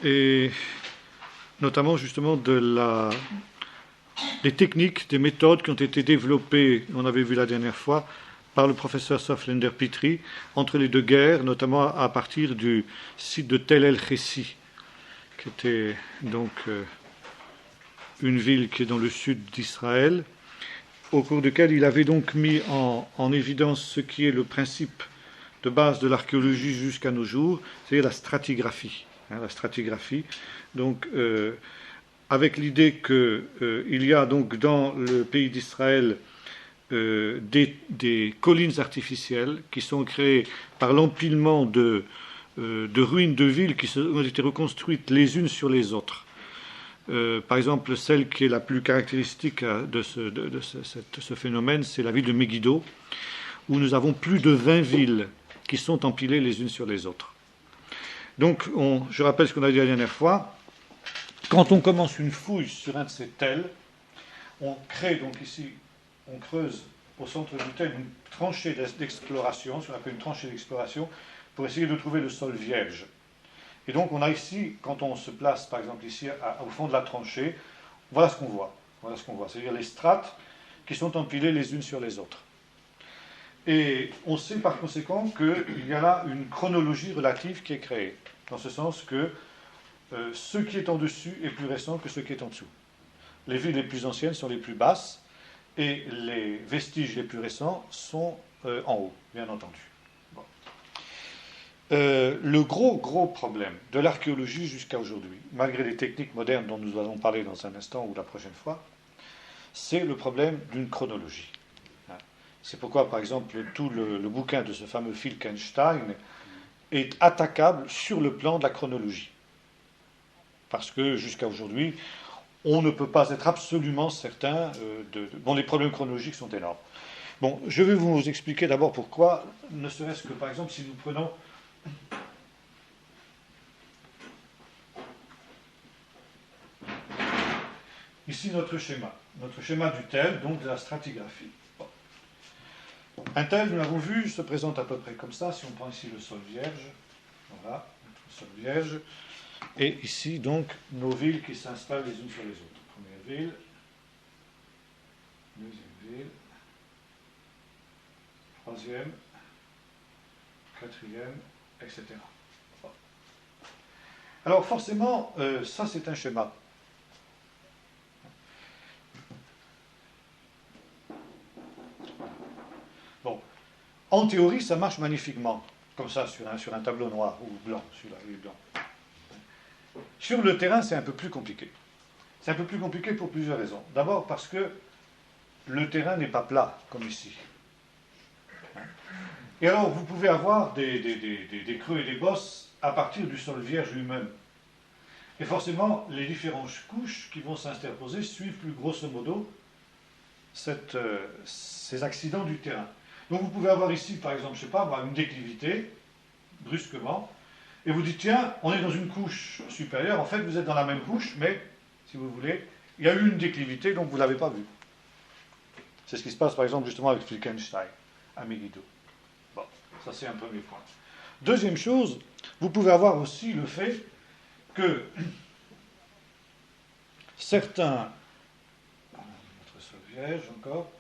et notamment justement des techniques, des méthodes qui ont été développées, on avait vu la dernière fois, par le professeur Soflender Petri, entre les deux guerres, notamment à partir du site de Tel el-Khessi, qui était donc une ville qui est dans le sud d'Israël, au cours duquel il avait donc mis en évidence ce qui est le principe de base de l'archéologie jusqu'à nos jours, c'est-à-dire la stratigraphie. La stratigraphie, donc avec l'idée qu'il y a donc dans le pays d'Israël des collines artificielles qui sont créées par l'empilement de ruines de villes qui ont été reconstruites les unes sur les autres. Par exemple, celle qui est la plus caractéristique de ce phénomène, c'est la ville de Megiddo, où nous avons plus de 20 villes qui sont empilées les unes sur les autres. Donc, je rappelle ce qu'on a dit la dernière fois. Quand on commence une fouille sur un de ces tels, on crée donc ici, on creuse au centre du tel une tranchée d'exploration, ce qu'on appelle une tranchée d'exploration, pour essayer de trouver le sol vierge. Et donc, on a ici, quand on se place, par exemple, ici, au fond de la tranchée, voilà ce qu'on voit. Voilà ce qu'on voit, c'est-à-dire les strates qui sont empilées les unes sur les autres. Et on sait par conséquent qu'il y a là une chronologie relative qui est créée, dans ce sens que ce qui est en dessus est plus récent que ce qui est en dessous. Les villes les plus anciennes sont les plus basses, et les vestiges les plus récents sont en haut, bien entendu. Bon. Le gros problème de l'archéologie jusqu'à aujourd'hui, malgré les techniques modernes dont nous allons parler dans un instant ou la prochaine fois, c'est le problème d'une chronologie. C'est pourquoi, par exemple, tout le bouquin de ce fameux Filkenstein est attaquable sur le plan de la chronologie. Parce que, jusqu'à aujourd'hui, on ne peut pas être absolument certain Bon, les problèmes chronologiques sont énormes. Bon, je vais vous expliquer d'abord pourquoi, ne serait-ce que, par exemple, si nous prenons ici notre schéma du tel, donc de la stratigraphie. Bon. Un tel, nous l'avons vu, se présente à peu près comme ça, si on prend ici le sol vierge, voilà, notre sol vierge, et ici, donc, nos villes qui s'installent les unes sur les autres. Première ville, deuxième ville, troisième, quatrième, etc. Bon. Alors, forcément, ça, c'est un schéma. Bon. En théorie, ça marche magnifiquement, comme ça, sur un tableau noir ou blanc, celui-là, il est blanc. Sur le terrain, c'est un peu plus compliqué. C'est un peu plus compliqué pour plusieurs raisons. D'abord parce que le terrain n'est pas plat, comme ici. Et alors, vous pouvez avoir des creux et des bosses à partir du sol vierge lui-même. Et forcément, les différentes couches qui vont s'interposer suivent plus grosso modo ces accidents du terrain. Donc vous pouvez avoir ici, par exemple, je ne sais pas, une déclivité, brusquement, et vous dites, tiens, on est dans une couche supérieure, en fait, vous êtes dans la même couche, mais, si vous voulez, il y a eu une déclivité, donc vous ne l'avez pas vue. C'est ce qui se passe, par exemple, justement avec Filkenstein, à Megiddo. Bon, ça c'est un premier point. Deuxième chose, vous pouvez avoir aussi le fait que certains... Notre sol vierge, encore...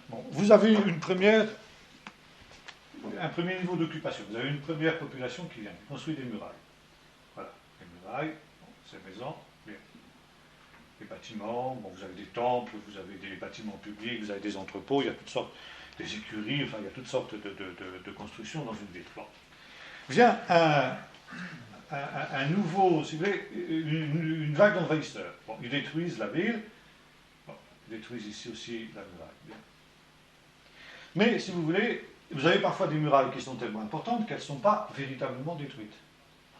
Bon, vous avez un premier niveau d'occupation. Vous avez une première population qui vient, qui construit des murailles. Voilà, les murailles, bon, ces maisons, bien. Les bâtiments, bon, vous avez des temples, vous avez des bâtiments publics, vous avez des entrepôts, il y a toutes sortes, des écuries, enfin, il y a toutes sortes de constructions dans une ville. Bon. Vient un nouveau, si vous voulez, une vague d'envahisseurs. Bon, ils détruisent la ville, bon, ils détruisent ici aussi la muraille. Bien. Mais, si vous voulez, vous avez parfois des murailles qui sont tellement importantes qu'elles ne sont pas véritablement détruites,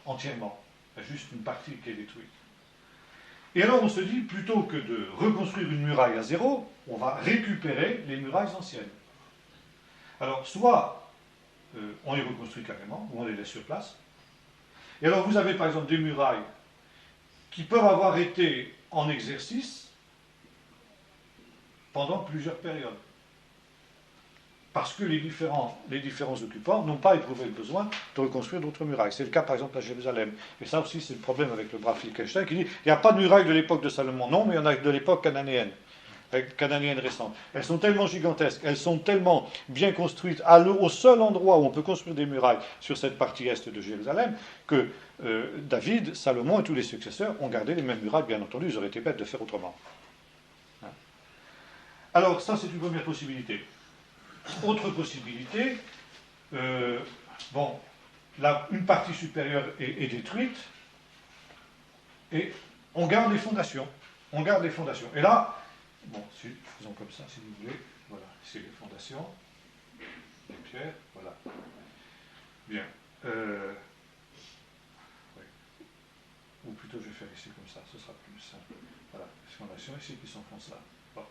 entièrement. Il y a juste une partie qui est détruite. Et alors on se dit, plutôt que de reconstruire une muraille à zéro, on va récupérer les murailles anciennes. Alors, soit on les reconstruit carrément, ou on les laisse sur place. Et alors vous avez par exemple des murailles qui peuvent avoir été en exercice pendant plusieurs périodes. parce que les différents occupants n'ont pas éprouvé le besoin de reconstruire d'autres murailles. C'est le cas par exemple à Jérusalem. Et ça aussi c'est le problème avec le brave Finkelstein qui dit il n'y a pas de muraille de l'époque de Salomon. Non, mais il y en a de l'époque cananéenne. Cananéennes récentes. Elles sont tellement gigantesques, elles sont tellement bien construites au seul endroit où on peut construire des murailles sur cette partie est de Jérusalem que David, Salomon et tous les successeurs ont gardé les mêmes murailles, bien entendu, ils auraient été bêtes de faire autrement. Alors ça c'est une première possibilité. Autre possibilité, une partie supérieure est détruite et on garde les fondations. On garde les fondations. Et là, faisons comme ça si vous voulez. Voilà, ici les fondations, les pierres, voilà. Bien. Oui. Ou plutôt je vais faire ici comme ça, ce sera plus simple. Voilà, les fondations ici qui s'enfoncent là. Bon.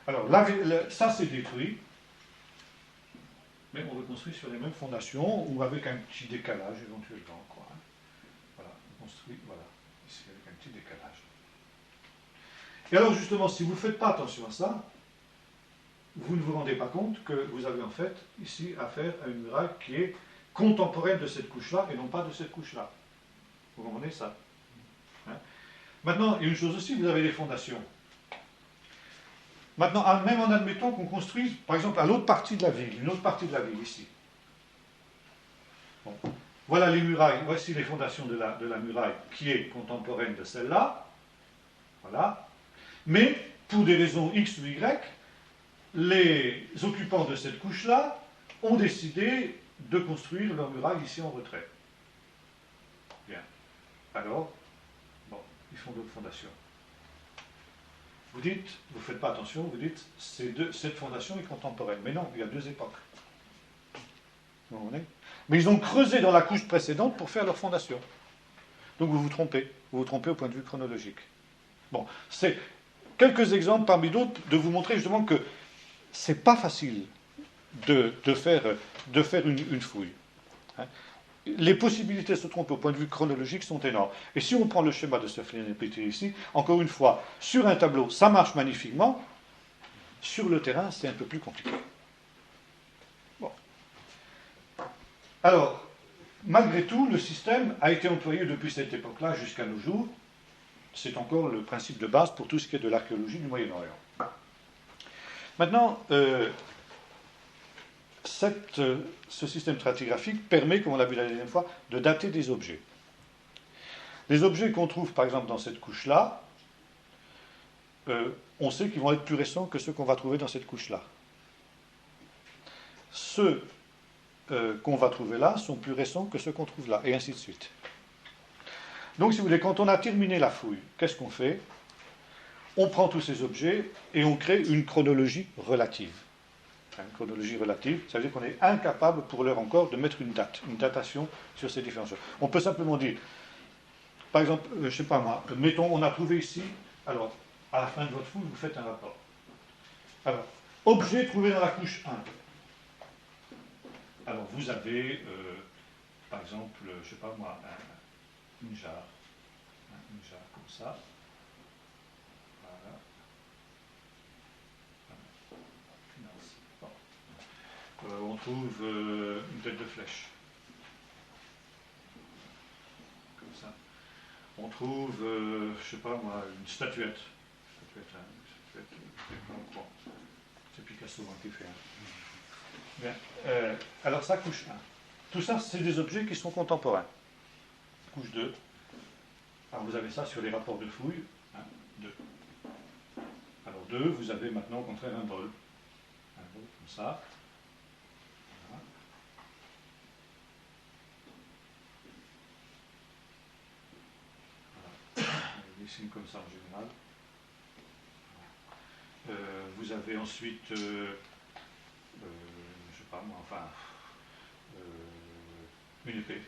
Alors là, ça c'est détruit, mais on reconstruit sur les mêmes fondations ou avec un petit décalage éventuellement. Quoi, hein. Voilà, on construit, voilà, ici avec un petit décalage. Et alors justement, si vous ne faites pas attention à ça, vous ne vous rendez pas compte que vous avez en fait ici affaire à une muraille qui est contemporaine de cette couche-là et non pas de cette couche-là. Vous comprenez ça, hein? Maintenant, il y a une chose aussi, vous avez les fondations. Maintenant, même en admettant qu'on construise, par exemple, à l'autre partie de la ville, une autre partie de la ville ici. Bon. Voilà les murailles, voici les fondations de la muraille qui est contemporaine de celle-là. Voilà. Mais, pour des raisons X ou Y, les occupants de cette couche-là ont décidé de construire leur muraille ici en retrait. Bien. Alors, ils font d'autres fondations. Vous dites, vous ne faites pas attention, vous dites, cette fondation est contemporaine. Mais non, il y a deux époques. Vous comprenez ? Mais ils ont creusé dans la couche précédente pour faire leur fondation. Donc vous vous trompez. Vous vous trompez au point de vue chronologique. Bon, c'est quelques exemples parmi d'autres de vous montrer justement que c'est pas facile de faire une fouille. Hein. Les possibilités de se tromper au point de vue chronologique sont énormes. Et si on prend le schéma de Soflin-Pété ici, encore une fois, sur un tableau, ça marche magnifiquement. Sur le terrain, c'est un peu plus compliqué. Bon. Alors, malgré tout, le système a été employé depuis cette époque-là jusqu'à nos jours. C'est encore le principe de base pour tout ce qui est de l'archéologie du Moyen-Orient. Maintenant, ce système stratigraphique permet, comme on l'a vu la dernière fois, de dater des objets. Les objets qu'on trouve, par exemple, dans cette couche-là, on sait qu'ils vont être plus récents que ceux qu'on va trouver dans cette couche-là. Ceux qu'on va trouver là sont plus récents que ceux qu'on trouve là, et ainsi de suite. Donc, si vous voulez, quand on a terminé la fouille, qu'est-ce qu'on fait ? On prend tous ces objets et on crée une chronologie relative. Une chronologie relative, ça veut dire qu'on est incapable pour l'heure encore de mettre une date, une datation sur ces différentes choses. On peut simplement dire, par exemple, je ne sais pas moi, mettons, on a trouvé ici, alors, à la fin de votre fouille, vous faites un rapport. Alors, objet trouvé dans la couche 1. Alors, vous avez, par exemple, je ne sais pas moi, une jarre comme ça. Voilà. On trouve une tête de flèche. Comme ça. On trouve, je ne sais pas moi, une statuette. C'est Picasso qui fait. Bien. Alors ça, couche 1. Tout ça, c'est des objets qui sont contemporains. Couche 2. Alors vous avez ça sur les rapports de fouille. 2. Alors 2, vous avez maintenant au contraire un bol. Un bol comme ça. Voilà. On dessine comme ça en général. Vous avez ensuite, je ne sais pas moi, enfin, une épée,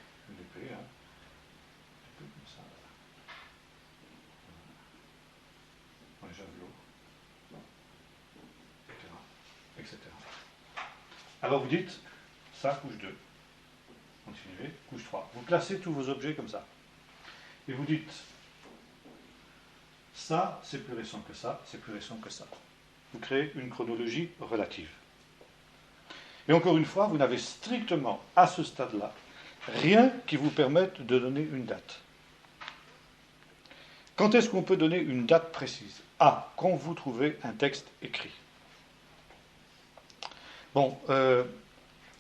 hein. Un peu comme ça. Un javelot, etc. Alors vous dites, ça, couche 2. Continuez, couche 3. Vous classez tous vos objets comme ça. Et vous dites, ça, c'est plus récent que ça, c'est plus récent que ça. Vous créez une chronologie relative. Et encore une fois, vous n'avez strictement, à ce stade-là, rien qui vous permette de donner une date. Quand est-ce qu'on peut donner une date précise? Ah, quand vous trouvez un texte écrit. Bon, on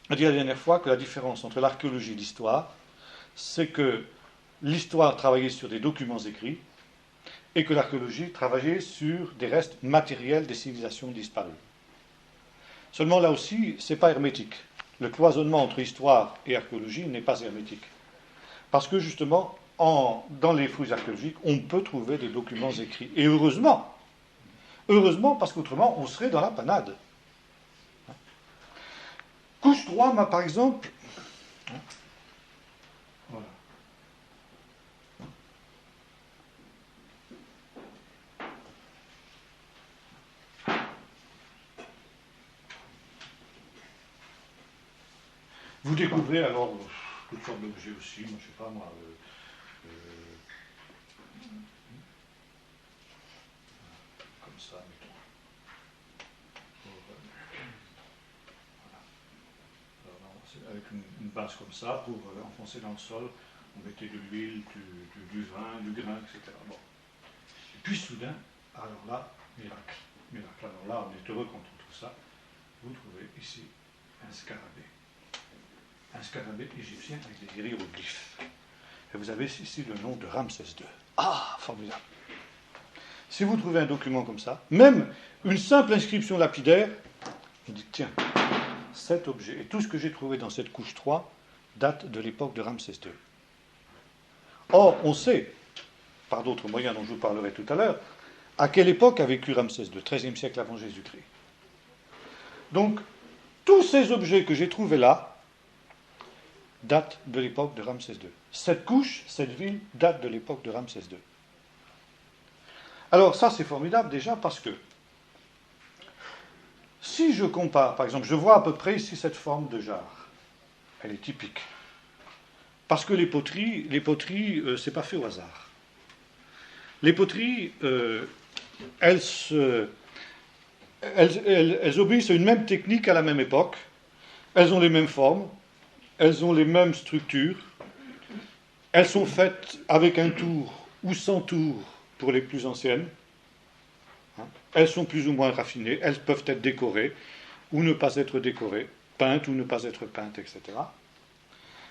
a dit la dernière fois que la différence entre l'archéologie et l'histoire, c'est que l'histoire travaillait sur des documents écrits et que l'archéologie travaillait sur des restes matériels des civilisations disparues. Seulement là aussi, ce n'est pas hermétique. Le cloisonnement entre histoire et archéologie n'est pas hermétique. Parce que justement, dans les fouilles archéologiques, on peut trouver des documents écrits. Et heureusement, parce qu'autrement, on serait dans la panade. Couche 3, par exemple, voilà. Vous découvrez alors toutes sortes d'objets aussi, moi, je ne sais pas moi. Comme ça, mettons. Voilà. Avec une base comme ça, pour enfoncer dans le sol, on mettait de l'huile, du vin, du grain, etc. Bon. Et puis soudain, alors là, miracle. Alors là, on est heureux quand on trouve ça. Vous trouvez ici un scarabée. Un scarabée égyptien avec des hiéroglyphes. Et vous avez ici le nom de Ramsès II. Ah, formidable. Si vous trouvez un document comme ça, même une simple inscription lapidaire, vous dites, tiens, cet objet et tout ce que j'ai trouvé dans cette couche 3 date de l'époque de Ramsès II. Or, on sait, par d'autres moyens dont je vous parlerai tout à l'heure, à quelle époque a vécu Ramsès II, 13e siècle avant Jésus-Christ. Donc, tous ces objets que j'ai trouvés là datent de l'époque de Ramsès II. Cette couche, cette ville, date de l'époque de Ramsès II. Alors ça, c'est formidable déjà parce que si je compare, par exemple, je vois à peu près ici cette forme de jarre. Elle est typique. Parce que les poteries, c'est pas fait au hasard. Les poteries, elles obéissent à une même technique à la même époque. Elles ont les mêmes formes. Elles ont les mêmes structures. Elles sont faites avec un tour ou sans tour pour les plus anciennes. Elles sont plus ou moins raffinées. Elles peuvent être décorées ou ne pas être décorées, peintes ou ne pas être peintes, etc.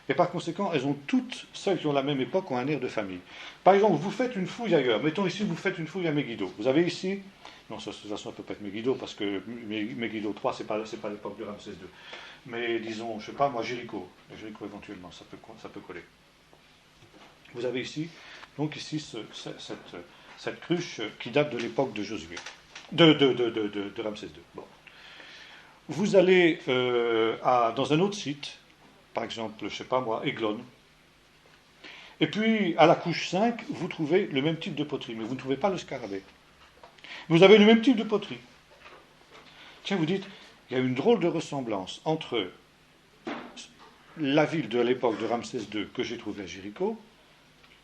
Et par conséquent, elles ont toutes, celles qui ont la même époque, ont un air de famille. Par exemple, vous faites une fouille ailleurs. Mettons ici, vous faites une fouille à Megiddo. Vous avez ici, non, ça ne peut pas être Megiddo, parce que Megiddo 3, ce n'est pas l'époque de Ramsès II. Mais disons, je ne sais pas, moi, Jéricho. Jéricho, éventuellement, ça peut coller. Vous avez ici, donc ici, cette cruche qui date de l'époque de Josué, de Ramsès II. Bon. Vous allez dans un autre site, par exemple, je ne sais pas moi, Aiglon. Et puis, à la couche 5, vous trouvez le même type de poterie, mais vous ne trouvez pas le scarabée. Vous avez le même type de poterie. Tiens, vous dites, il y a une drôle de ressemblance entre la ville de l'époque de Ramsès II que j'ai trouvée à Jéricho,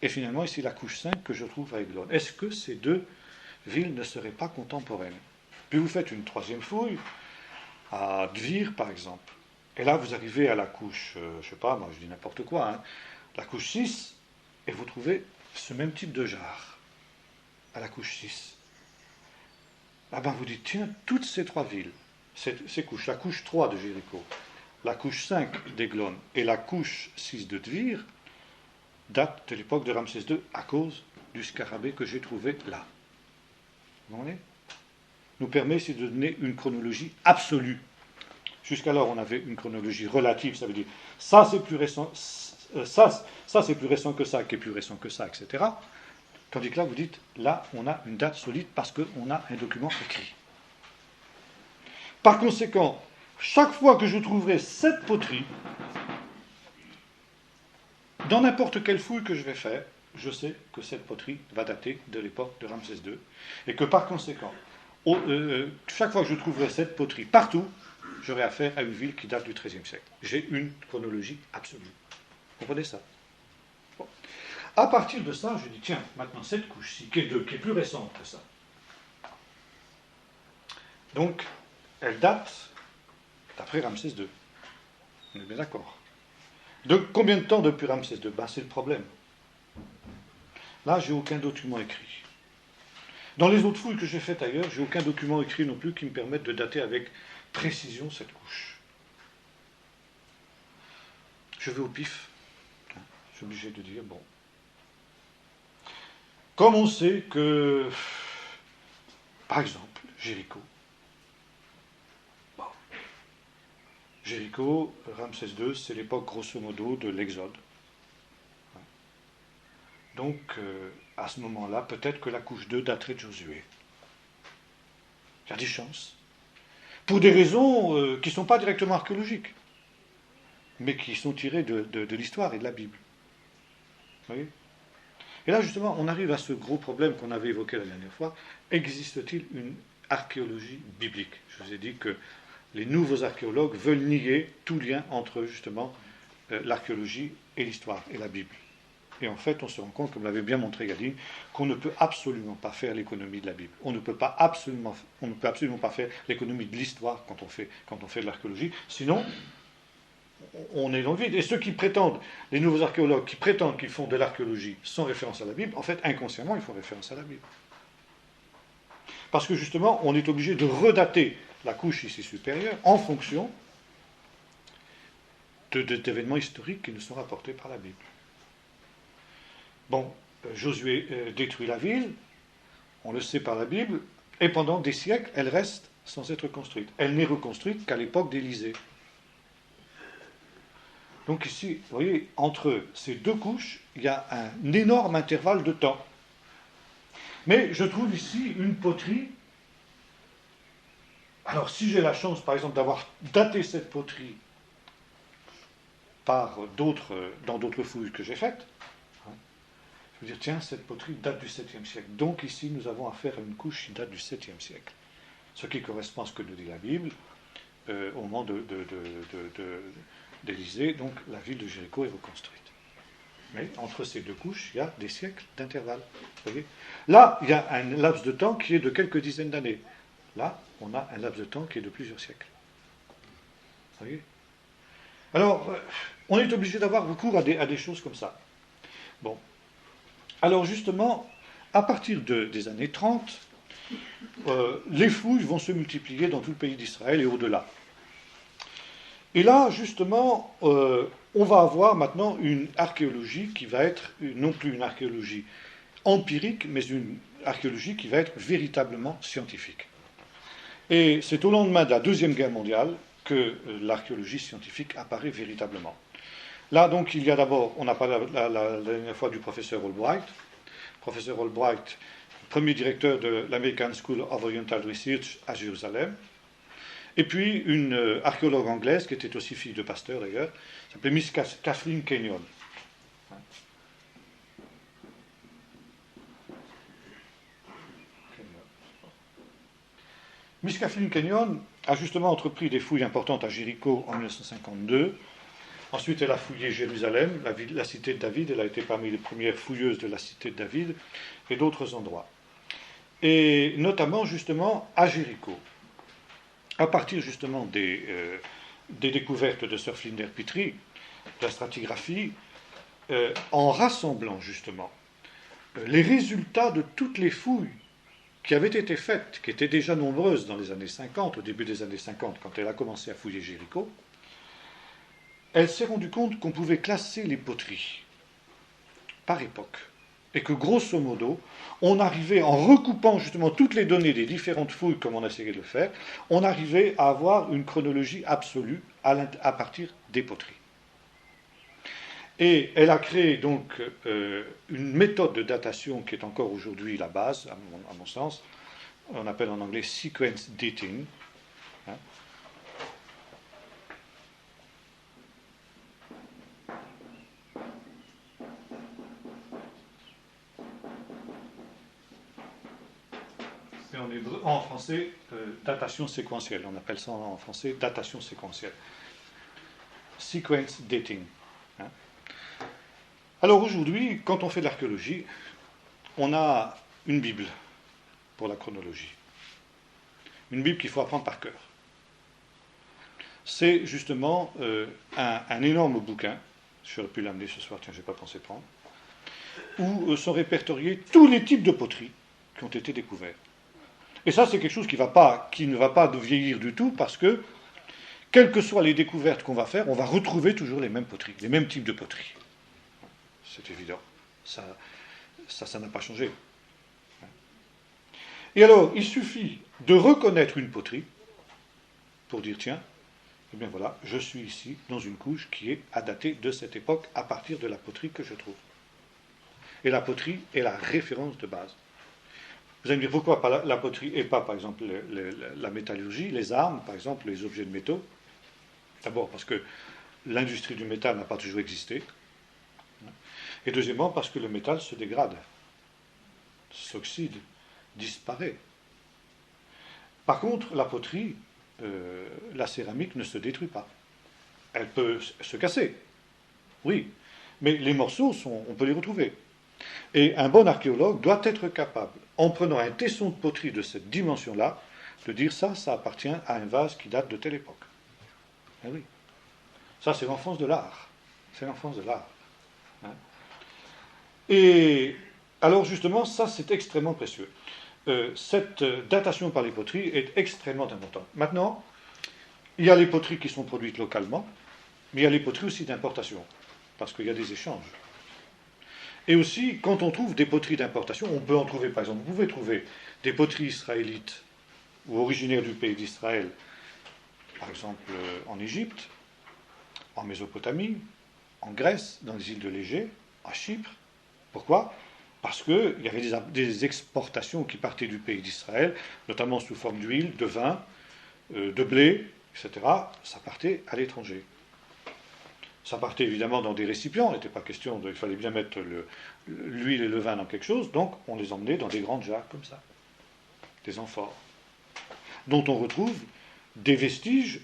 et finalement ici la couche 5 que je trouve à Aiglon. Est-ce que ces deux villes ne seraient pas contemporaines? Puis vous faites une troisième fouille, à Dvir par exemple. Et là, vous arrivez à la couche, je ne sais pas, moi je dis n'importe quoi, hein, la couche 6, et vous trouvez ce même type de jarre, à la couche 6. Ah ben vous dites, tiens, toutes ces trois villes, ces couches, la couche 3 de Jéricho, la couche 5 d'Aiglon et la couche 6 de Dvir, datent de l'époque de Ramsès II à cause du scarabée que j'ai trouvé là. Vous comprenez? Nous permet ici de donner une chronologie absolue. Jusqu'alors, on avait une chronologie relative, ça veut dire ça c'est plus récent, ça c'est plus récent que ça, qui est plus récent que ça, etc. Tandis que là, vous dites, là, on a une date solide parce qu'on a un document écrit. Par conséquent, chaque fois que je trouverai cette poterie, dans n'importe quelle fouille que je vais faire, je sais que cette poterie va dater de l'époque de Ramsès II, et que par conséquent, chaque fois que je trouverai cette poterie partout, j'aurai affaire à une ville qui date du XIIIe siècle. J'ai une chronologie absolue. Vous comprenez ça? Bon. À partir de ça, je dis, tiens, maintenant cette couche-ci, qui est plus récente que ça. Donc, elle date d'après Ramsès II. On est bien d'accord. De combien de temps depuis Ramsès II? C'est le problème. Là, j'ai aucun document écrit. Dans les autres fouilles que j'ai faites ailleurs, j'ai aucun document écrit non plus qui me permette de dater avec précision cette couche. Je vais au pif. Je suis obligé de dire, bon. Comme on sait que, par exemple, Jéricho. Bon. Jéricho, Ramsès II, c'est l'époque grosso modo de l'Exode. Donc, à ce moment-là, peut-être que la couche 2 daterait de Josué. Il y a des chances. Pour des raisons qui ne sont pas directement archéologiques, mais qui sont tirées de l'histoire et de la Bible. Vous voyez? Et là, justement, on arrive à ce gros problème qu'on avait évoqué la dernière fois. Existe-t-il une archéologie biblique? Je vous ai dit que les nouveaux archéologues veulent nier tout lien entre, justement, l'archéologie et l'histoire et la Bible. Et en fait, on se rend compte, comme l'avait bien montré Gadine, qu'on ne peut absolument pas faire l'économie de la Bible. On ne peut absolument pas faire l'économie de l'histoire quand on fait de l'archéologie. Sinon, on est dans le vide. Et ceux qui prétendent, les nouveaux archéologues qui prétendent qu'ils font de l'archéologie sans référence à la Bible, en fait, inconsciemment, ils font référence à la Bible. Parce que justement, on est obligé de redater la couche ici supérieure en fonction d'événements historiques qui nous sont rapportés par la Bible. Bon, Josué détruit la ville, on le sait par la Bible, et pendant des siècles, elle reste sans être construite. Elle n'est reconstruite qu'à l'époque d'Élisée. Donc ici, vous voyez, entre ces deux couches, il y a un énorme intervalle de temps. Mais je trouve ici une poterie. Alors si j'ai la chance, par exemple, d'avoir daté cette poterie dans d'autres fouilles que j'ai faites, je veux dire, tiens, cette poterie date du 7e siècle. Donc ici, nous avons affaire à une couche qui date du 7e siècle. Ce qui correspond à ce que nous dit la Bible au moment d'Élisée. Donc la ville de Jéricho est reconstruite. Mais entre ces deux couches, il y a des siècles d'intervalle. Vous voyez ? Là, il y a un laps de temps qui est de quelques dizaines d'années. Là, on a un laps de temps qui est de plusieurs siècles. Vous voyez ? Alors, on est obligé d'avoir recours à des choses comme ça. Bon. Alors justement, à partir des années 30, les fouilles vont se multiplier dans tout le pays d'Israël et au-delà. Et là, justement, on va avoir maintenant une archéologie qui va être non plus une archéologie empirique, mais une archéologie qui va être véritablement scientifique. Et c'est au lendemain de la Deuxième Guerre mondiale que l'archéologie scientifique apparaît véritablement. Là, donc, il y a d'abord, on a parlé la dernière fois du professeur Albright. Professeur Albright, premier directeur de l'American School of Oriental Research à Jérusalem. Et puis, une archéologue anglaise, qui était aussi fille de pasteur d'ailleurs, s'appelait Miss Kathleen Kenyon. Miss Kathleen Kenyon a justement entrepris des fouilles importantes à Jéricho en 1952. Ensuite, elle a fouillé Jérusalem, la cité de David. Elle a été parmi les premières fouilleuses de la cité de David et d'autres endroits. Et notamment, justement, à Jéricho. À partir, justement, des découvertes de Sir Flinders Petrie, de la stratigraphie, en rassemblant, justement, les résultats de toutes les fouilles qui avaient été faites, qui étaient déjà nombreuses dans les années 50, au début des années 50, quand elle a commencé à fouiller Jéricho, elle s'est rendue compte qu'on pouvait classer les poteries par époque. Et que, grosso modo, on arrivait, en recoupant justement toutes les données des différentes fouilles, comme on a essayé de le faire, on arrivait à avoir une chronologie absolue à partir des poteries. Et elle a créé donc une méthode de datation qui est encore aujourd'hui la base, à mon sens. On appelle en anglais sequence dating. Hein. Et en français, datation séquentielle. On appelle ça en français datation séquentielle. Sequence dating. Hein. Alors aujourd'hui, quand on fait de l'archéologie, on a une Bible pour la chronologie. Une Bible qu'il faut apprendre par cœur. c'est justement un énorme bouquin, j'aurais pu l'amener ce soir, tiens, je n'ai pas pensé prendre, où sont répertoriés tous les types de poteries qui ont été découverts. Et ça, c'est quelque chose qui ne va pas vieillir du tout, parce que, quelles que soient les découvertes qu'on va faire, on va retrouver toujours les mêmes poteries, les mêmes types de poteries. C'est évident. Ça n'a pas changé. Et alors, il suffit de reconnaître une poterie pour dire, tiens, eh bien voilà, je suis ici dans une couche qui est à dater de cette époque à partir de la poterie que je trouve. Et la poterie est la référence de base. Vous allez me dire pourquoi pas la poterie et pas, par exemple, la métallurgie, les armes, par exemple, les objets de métaux. D'abord parce que l'industrie du métal n'a pas toujours existé. Et deuxièmement parce que le métal se dégrade, s'oxyde, disparaît. Par contre, la poterie, la céramique ne se détruit pas. Elle peut se casser, oui, mais les morceaux, on peut les retrouver. Et un bon archéologue doit être capable, en prenant un tesson de poterie de cette dimension-là, de dire ça appartient à un vase qui date de telle époque. Eh oui. Ça, c'est l'enfance de l'art. C'est l'enfance de l'art. Hein. Et alors, justement, ça, c'est extrêmement précieux. Cette datation par les poteries est extrêmement importante. Maintenant, il y a les poteries qui sont produites localement, mais il y a les poteries aussi d'importation, parce qu'il y a des échanges. Et aussi, quand on trouve des poteries d'importation, on peut en trouver, par exemple, vous pouvez trouver des poteries israélites ou originaires du pays d'Israël, par exemple en Égypte, en Mésopotamie, en Grèce, dans les îles de l'Égée, à Chypre. Pourquoi ? Parce qu'il y avait des exportations qui partaient du pays d'Israël, notamment sous forme d'huile, de vin, de blé, etc. Ça partait à l'étranger. Ça partait évidemment dans des récipients, il n'était pas question il fallait bien mettre l'huile et le vin dans quelque chose, donc on les emmenait dans des grandes jarres comme ça, des amphores, dont on retrouve des vestiges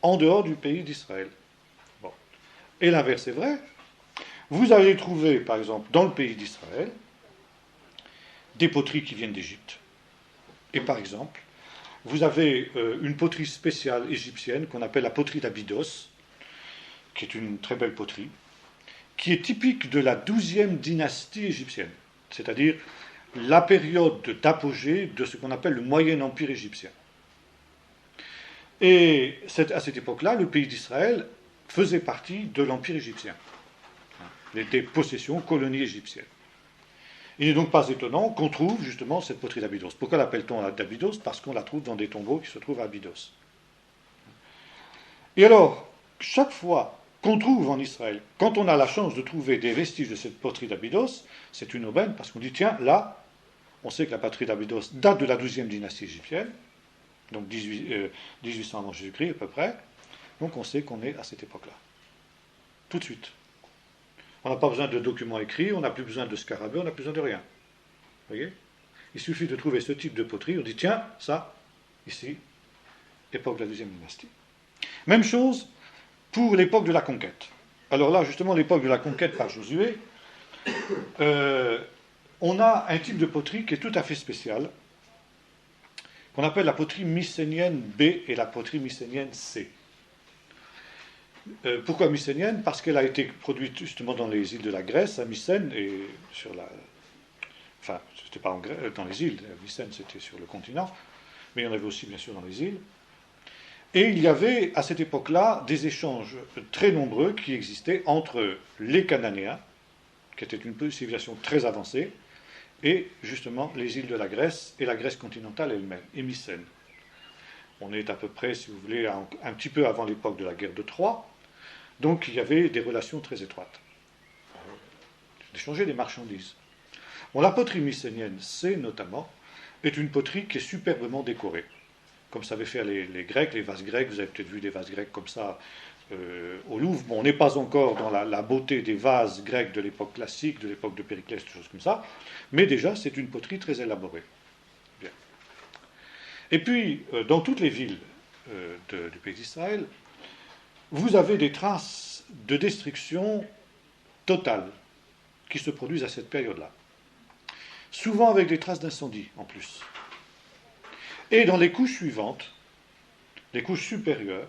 en dehors du pays d'Israël. Bon. Et l'inverse est vrai. Vous allez trouver, par exemple, dans le pays d'Israël, des poteries qui viennent d'Égypte. Et par exemple, vous avez une poterie spéciale égyptienne qu'on appelle la poterie d'Abydos, qui est une très belle poterie, qui est typique de la 12e dynastie égyptienne, c'est-à-dire la période d'apogée de ce qu'on appelle le Moyen Empire égyptien. Et à cette époque-là, le pays d'Israël faisait partie de l'Empire égyptien. Il était possession, colonie égyptienne. Il n'est donc pas étonnant qu'on trouve justement cette poterie d'Abydos. Pourquoi l'appelle-t-on d'Abydos ? Parce qu'on la trouve dans des tombeaux qui se trouvent à Abydos. Et alors, chaque fois qu'on trouve en Israël, quand on a la chance de trouver des vestiges de cette poterie d'Abydos, c'est une aubaine parce qu'on dit, tiens, là, on sait que la poterie d'Abydos date de la 12e dynastie égyptienne, donc 1800 avant Jésus-Christ à peu près, donc on sait qu'on est à cette époque-là. Tout de suite. On n'a pas besoin de documents écrits, on n'a plus besoin de scarabées, on n'a plus besoin de rien. Vous voyez ? Il suffit de trouver ce type de poterie, on dit, tiens, ça, ici, époque de la 12e dynastie. Même chose pour l'époque de la conquête. Alors là, justement, l'époque de la conquête par Josué, on a un type de poterie qui est tout à fait spécial, qu'on appelle la poterie mycénienne B et la poterie mycénienne C. Pourquoi mycénienne ? Parce qu'elle a été produite justement dans les îles de la Grèce, à Mycène, et sur la... Enfin, c'était pas dans les îles, Mycène c'était sur le continent, mais il y en avait aussi bien sûr dans les îles. Et il y avait à cette époque-là des échanges très nombreux qui existaient entre les Cananéens, qui étaient une civilisation très avancée, et justement les îles de la Grèce et la Grèce continentale elle-même, et Mycène. On est à peu près, si vous voulez, un petit peu avant l'époque de la guerre de Troie, donc il y avait des relations très étroites. D'échanger des marchandises. Bon, la poterie mycénienne C, notamment, est une poterie qui est superbement décorée. Comme savaient faire les Grecs, les vases grecs, vous avez peut-être vu des vases grecs comme ça au Louvre. Bon, on n'est pas encore dans la beauté des vases grecs de l'époque classique, de l'époque de Périclès, des choses comme ça, mais déjà c'est une poterie très élaborée. Bien. Et puis, dans toutes les villes du pays d'Israël, vous avez des traces de destruction totale qui se produisent à cette période-là. Souvent avec des traces d'incendie en plus. Et dans les couches suivantes, les couches supérieures,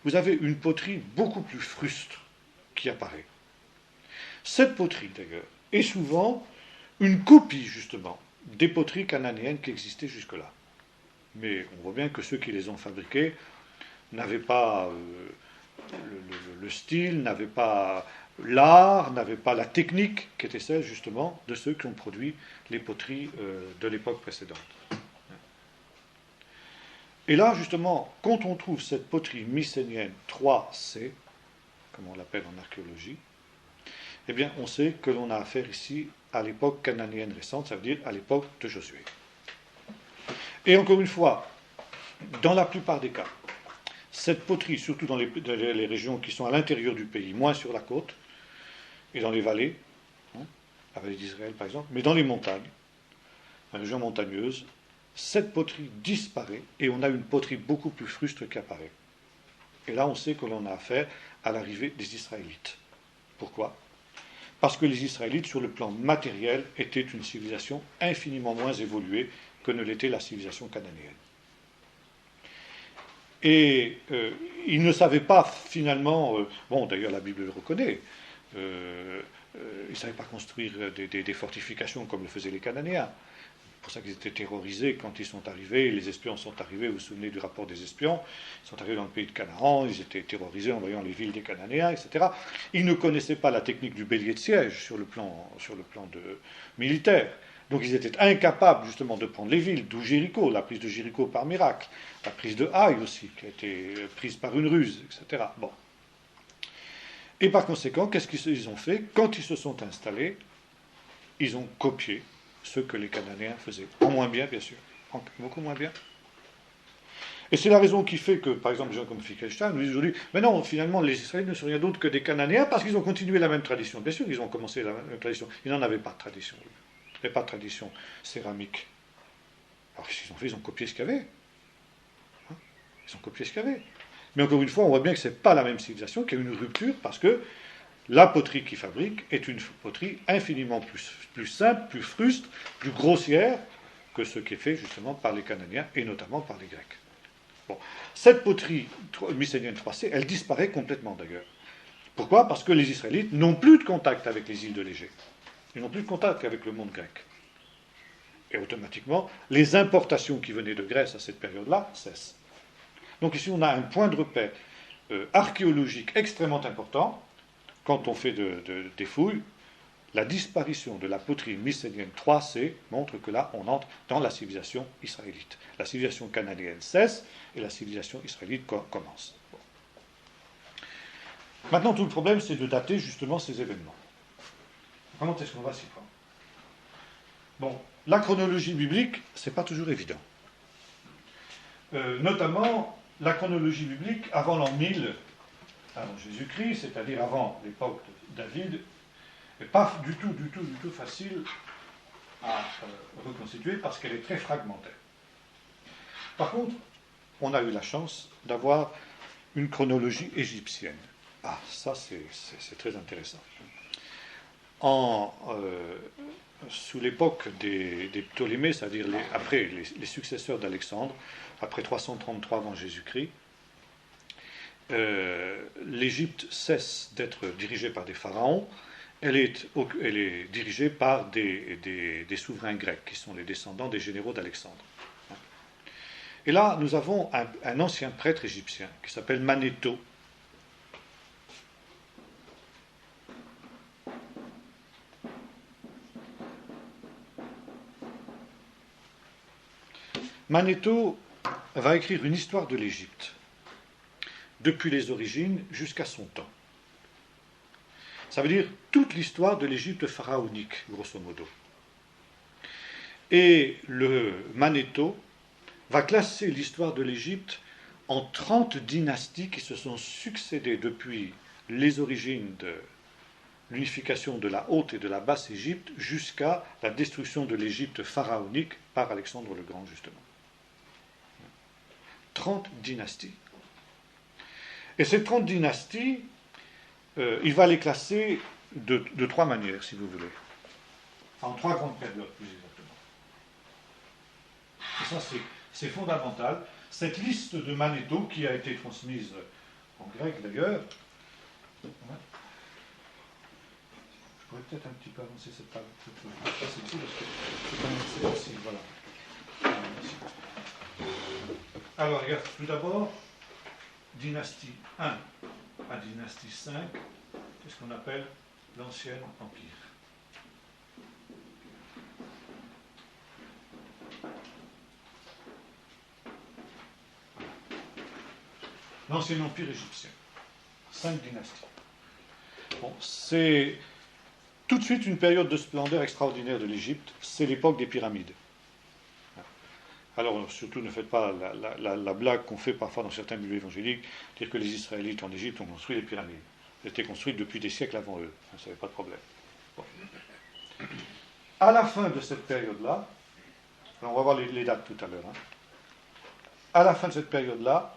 vous avez une poterie beaucoup plus fruste qui apparaît. Cette poterie, d'ailleurs, est souvent une copie, justement, des poteries cananéennes qui existaient jusque-là. Mais on voit bien que ceux qui les ont fabriquées n'avaient pas le style, n'avaient pas l'art, n'avaient pas la technique qui était celle, justement, de ceux qui ont produit les poteries de l'époque précédente. Et là, justement, quand on trouve cette poterie mycénienne 3C, comme on l'appelle en archéologie, eh bien, on sait que l'on a affaire ici à l'époque cananéenne récente, ça veut dire à l'époque de Josué. Et encore une fois, dans la plupart des cas, cette poterie, surtout dans les régions qui sont à l'intérieur du pays, moins sur la côte, et dans les vallées, la vallée d'Israël par exemple, mais dans les montagnes, la région montagneuse, cette poterie disparaît et on a une poterie beaucoup plus fruste qui apparaît. Et là, on sait que l'on a affaire à l'arrivée des Israélites. Pourquoi ? Parce que les Israélites, sur le plan matériel, étaient une civilisation infiniment moins évoluée que ne l'était la civilisation cananéenne. Et ils ne savaient pas finalement, bon d'ailleurs la Bible le reconnaît, ils ne savaient pas construire des fortifications comme le faisaient les Cananéens. C'est pour ça qu'ils étaient terrorisés quand ils sont arrivés, les espions sont arrivés, vous vous souvenez du rapport des espions, ils sont arrivés dans le pays de Canaan, ils étaient terrorisés en voyant les villes des Cananéens, etc. Ils ne connaissaient pas la technique du bélier de siège sur le plan militaire. Donc ils étaient incapables justement de prendre les villes, d'où Jéricho, la prise de Jéricho par miracle, la prise de Haï aussi, qui a été prise par une ruse, etc. Bon. Et par conséquent, qu'est-ce qu'ils ont fait? Quand ils se sont installés, ils ont copié ce que les Cananéens faisaient. En moins bien, bien sûr. Beaucoup moins bien. Et c'est la raison qui fait que, par exemple, des gens comme Finkelstein nous disent aujourd'hui, mais non, finalement, les Israéliens ne sont rien d'autre que des Cananéens parce qu'ils ont continué la même tradition. Bien sûr, ils ont commencé la même tradition. Ils n'en avaient pas de tradition. Il n'y avait pas de tradition céramique. Alors, qu'est-ce qu'ils ont fait? Ils ont copié ce qu'il y avait. Ils ont copié ce qu'il y avait. Mais encore une fois, on voit bien que ce n'est pas la même civilisation, qu'il y a une rupture, parce que la poterie qu'ils fabriquent est une poterie infiniment plus simple, plus fruste, plus grossière que ce qui est fait justement par les Cananéens, et notamment par les Grecs. Bon. Cette poterie mycénienne 3C, elle disparaît complètement d'ailleurs. Pourquoi? Parce que les Israélites n'ont plus de contact avec les îles de l'Égée. Ils n'ont plus de contact avec le monde grec. Et automatiquement, les importations qui venaient de Grèce à cette période-là cessent. Donc ici, on a un point de repère archéologique extrêmement important. Quand on fait des fouilles, la disparition de la poterie mycénienne 3C montre que là, on entre dans la civilisation israélite. La civilisation cananéenne cesse et la civilisation israélite commence. Bon. Maintenant, tout le problème, c'est de dater justement ces événements. Comment est-ce qu'on va s'y prendre? Bon, la chronologie biblique, c'est pas toujours évident. Notamment, la chronologie biblique avant l'an 1000, avant Jésus-Christ, c'est-à-dire avant l'époque de David, n'est pas du tout facile à reconstituer parce qu'elle est très fragmentaire. Par contre, on a eu la chance d'avoir une chronologie égyptienne. Ah, ça c'est très intéressant. Sous l'époque des Ptolémées, c'est-à-dire après les successeurs d'Alexandre, après 333 avant Jésus-Christ, l'Égypte cesse d'être dirigée par des pharaons, elle est dirigée par des souverains grecs, qui sont les descendants des généraux d'Alexandre. Et là, nous avons un ancien prêtre égyptien qui s'appelle Manétho. Manétho va écrire une histoire de l'Égypte, depuis les origines jusqu'à son temps. Ça veut dire toute l'histoire de l'Égypte pharaonique, grosso modo. Et le Manétho va classer l'histoire de l'Égypte en 30 dynasties qui se sont succédées depuis les origines de l'unification de la Haute et de la Basse Égypte jusqu'à la destruction de l'Égypte pharaonique par Alexandre le Grand, justement. 30 dynasties. Et ces 30 dynasties, il va les classer de trois manières, si vous voulez. En trois grandes périodes, plus exactement. Et ça, c'est fondamental. Cette liste de Manétho, qui a été transmise en grec d'ailleurs. Je pourrais peut-être un petit peu avancer cette page. Passer ici parce que c'est quand même assez facile. Voilà. Alors, regarde, tout d'abord, dynastie 1 à dynastie 5, c'est ce qu'on appelle l'Ancien Empire. L'Ancien Empire égyptien. 5 dynasties. Bon, c'est tout de suite une période de splendeur extraordinaire de l'Égypte, c'est l'époque des pyramides. Alors, surtout, ne faites pas la blague qu'on fait parfois dans certains milieux évangéliques, dire que les Israélites en Égypte ont construit les pyramides. Elles étaient construites depuis des siècles avant eux. Ça n'avait pas de problème. Bon. À la fin de cette période-là, on va voir les dates tout à l'heure, hein. À la fin de cette période-là,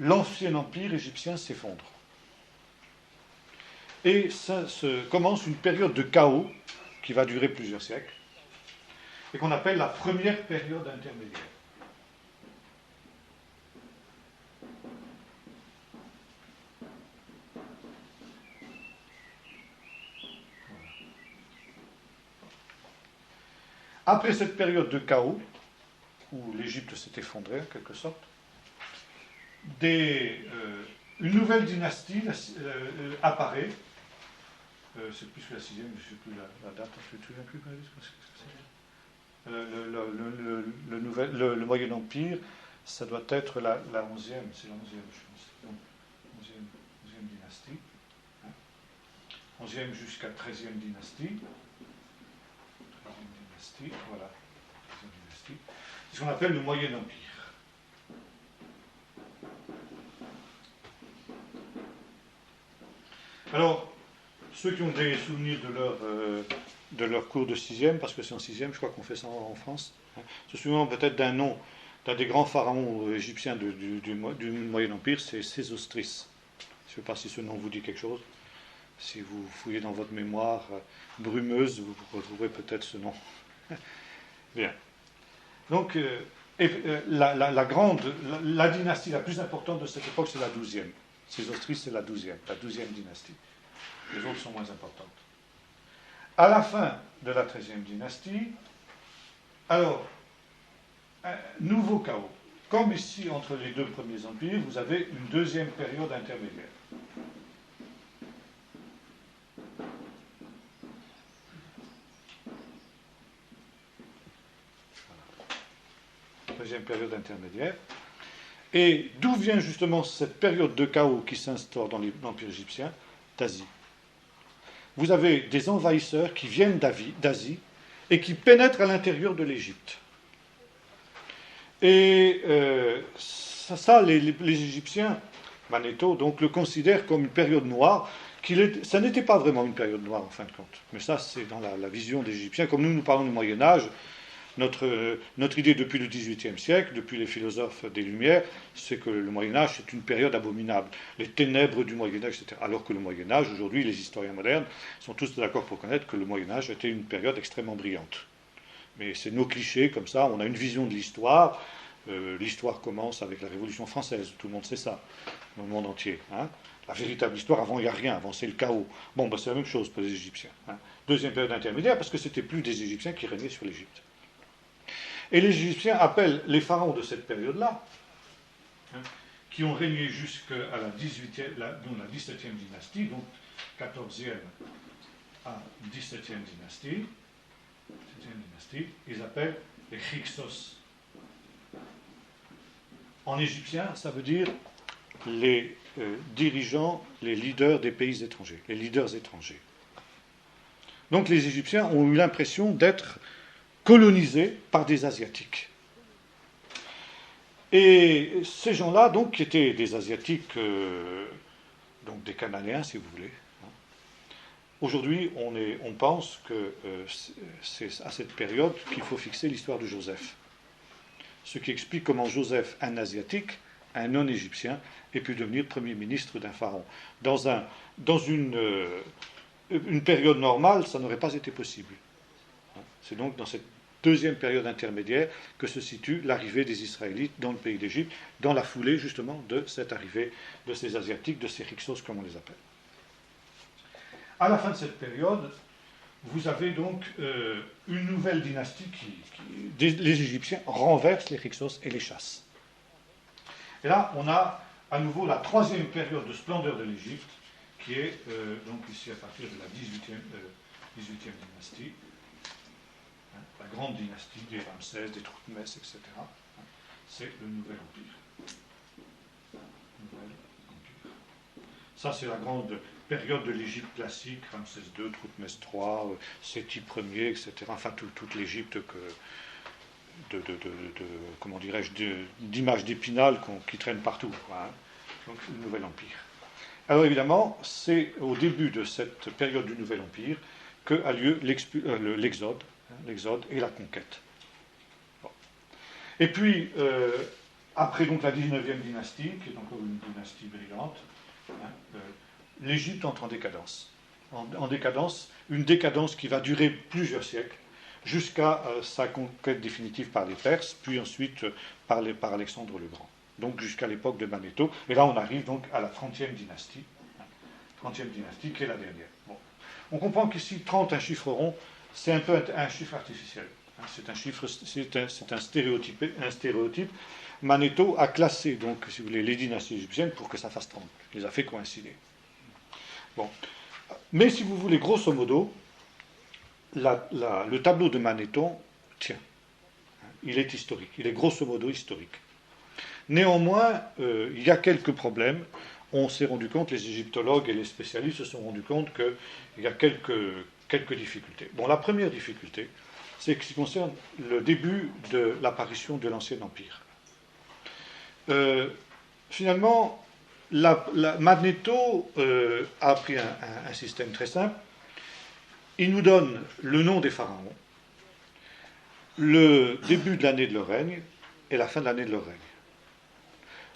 l'ancien empire égyptien s'effondre. Et ça commence une période de chaos qui va durer plusieurs siècles et qu'on appelle la première période intermédiaire. Voilà. Après cette période de chaos, où l'Égypte s'est effondrée en quelque sorte, une nouvelle dynastie apparaît. C'est plus que la sixième, je ne sais plus la date, je ne me souviens plus le Moyen Empire, ça doit être la 11e, c'est la 11e, je pense. Donc, 11e dynastie. Hein. 11e jusqu'à 13e dynastie. 13e dynastie, voilà. 13e dynastie. C'est ce qu'on appelle le Moyen Empire. Alors, ceux qui ont des souvenirs de leur cours de 6e, parce que c'est en 6e, je crois qu'on fait ça en France, hein, se souviennent peut-être d'un nom, d'un des grands pharaons égyptiens du Moyen Empire, c'est Sésostris. Je ne sais pas si ce nom vous dit quelque chose. Si vous fouillez dans votre mémoire brumeuse, vous retrouverez peut-être ce nom. Bien. Donc, la dynastie la plus importante de cette époque, c'est la 12e. Sésostris, c'est la 12e dynastie. Les autres sont moins importantes. À la fin de la 13e dynastie, alors, un nouveau chaos. Comme ici, entre les deux premiers empires, vous avez une deuxième période intermédiaire. Voilà. Deuxième période intermédiaire. Et d'où vient justement cette période de chaos qui s'instaure dans l'Empire égyptien? D'Asie. Vous avez des envahisseurs qui viennent d'Asie et qui pénètrent à l'intérieur de l'Égypte. Et les Égyptiens, Manetho, donc, le considèrent comme une période noire. Ça n'était pas vraiment une période noire en fin de compte. Mais ça, c'est dans la vision des Égyptiens. Comme nous parlons du Moyen-Âge, notre idée depuis le XVIIIe siècle, depuis les philosophes des Lumières, c'est que le Moyen-Âge, c'est une période abominable. Les ténèbres du Moyen-Âge, etc. Alors que le Moyen-Âge, aujourd'hui, les historiens modernes sont tous d'accord pour connaître que le Moyen-Âge était une période extrêmement brillante. Mais c'est nos clichés, comme ça, on a une vision de l'histoire. L'histoire commence avec la Révolution française, tout le monde sait ça, dans le monde entier. Hein. La véritable histoire, avant, il n'y a rien, avant, c'est le chaos. Bon, c'est la même chose pour les Égyptiens. Hein. Deuxième période intermédiaire, parce que c'était plus des Égyptiens qui régnaient sur l'Égypte. Et les Égyptiens appellent les pharaons de cette période-là, hein, qui ont régné jusqu'à la 17e dynastie, donc 14e à 17e dynastie, ils appellent les Hyksos. En égyptien, ça veut dire les dirigeants, les leaders des pays étrangers, les leaders étrangers. Donc les Égyptiens ont eu l'impression d'être colonisés par des Asiatiques. Et ces gens-là, donc, qui étaient des Asiatiques, donc des Cananéens, si vous voulez, hein. Aujourd'hui, on pense que c'est à cette période qu'il faut fixer l'histoire de Joseph. Ce qui explique comment Joseph, un Asiatique, un non-Égyptien, ait pu devenir Premier ministre d'un pharaon. Dans une période normale, ça n'aurait pas été possible. C'est donc dans cette deuxième période intermédiaire que se situe l'arrivée des Israélites dans le pays d'Égypte, dans la foulée justement de cette arrivée de ces Asiatiques, de ces Hyksos comme on les appelle. À la fin de cette période, vous avez donc une nouvelle dynastie les Égyptiens renversent les Hyksos et les chassent. Et là, on a à nouveau la troisième période de splendeur de l'Égypte, qui est donc ici à partir de la 18e dynastie, hein, la grande dynastie des Ramsès, des Thoutmès, etc. Hein, c'est le Nouvel Empire. Nouvel Empire. Ça, c'est la grande période de l'Égypte classique, Ramsès II, Thoutmès III, Séti Ier, etc. Enfin, toute l'Égypte comment dirais-je, d'images d'Épinal qui traînent partout. Hein. Donc, le Nouvel Empire. Alors, évidemment, c'est au début de cette période du Nouvel Empire qu'a lieu l'exode, l'exode et la conquête. Bon. Et puis, après donc la 19e dynastie, qui est encore une dynastie brillante, hein, l'Égypte entre en décadence. En décadence, une décadence qui va durer plusieurs siècles, jusqu'à sa conquête définitive par les Perses, puis ensuite par Alexandre le Grand. Donc jusqu'à l'époque de Manéthon. Et là, on arrive donc à la 30e dynastie. 30e dynastie, qui est la dernière. Bon. On comprend qu'ici, 30, un chiffre rond, c'est un peu un chiffre artificiel. C'est un chiffre, c'est un stéréotype. Manéthon a classé, donc, si vous voulez, les dynasties égyptiennes pour que ça fasse 30. Il les a fait coïncider. Bon. Mais si vous voulez, grosso modo, le tableau de Manéthon tient. Il est historique. Il est grosso modo historique. Néanmoins, il y a quelques problèmes. On s'est rendu compte, les égyptologues et les spécialistes se sont rendus compte qu'il y a quelques difficultés. Bon, la première difficulté, c'est ce qui concerne le début de l'apparition de l'Ancien Empire. Finalement, Manéthon a pris un système très simple. Il nous donne le nom des pharaons, le début de l'année de leur règne et la fin de l'année de leur règne.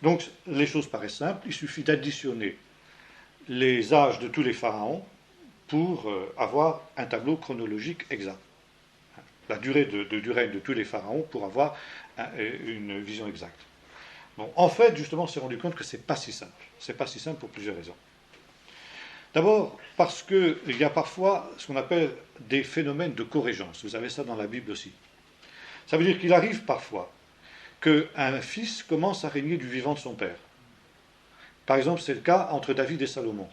Donc, les choses paraissent simples. Il suffit d'additionner les âges de tous les pharaons pour avoir un tableau chronologique exact. La durée du règne de tous les pharaons pour avoir une vision exacte. Bon, en fait, justement, on s'est rendu compte que ce n'est pas si simple. Ce n'est pas si simple pour plusieurs raisons. D'abord, parce qu'il y a parfois ce qu'on appelle des phénomènes de corrégence. Vous avez ça dans la Bible aussi. Ça veut dire qu'il arrive parfois qu'un fils commence à régner du vivant de son père. Par exemple, c'est le cas entre David et Salomon.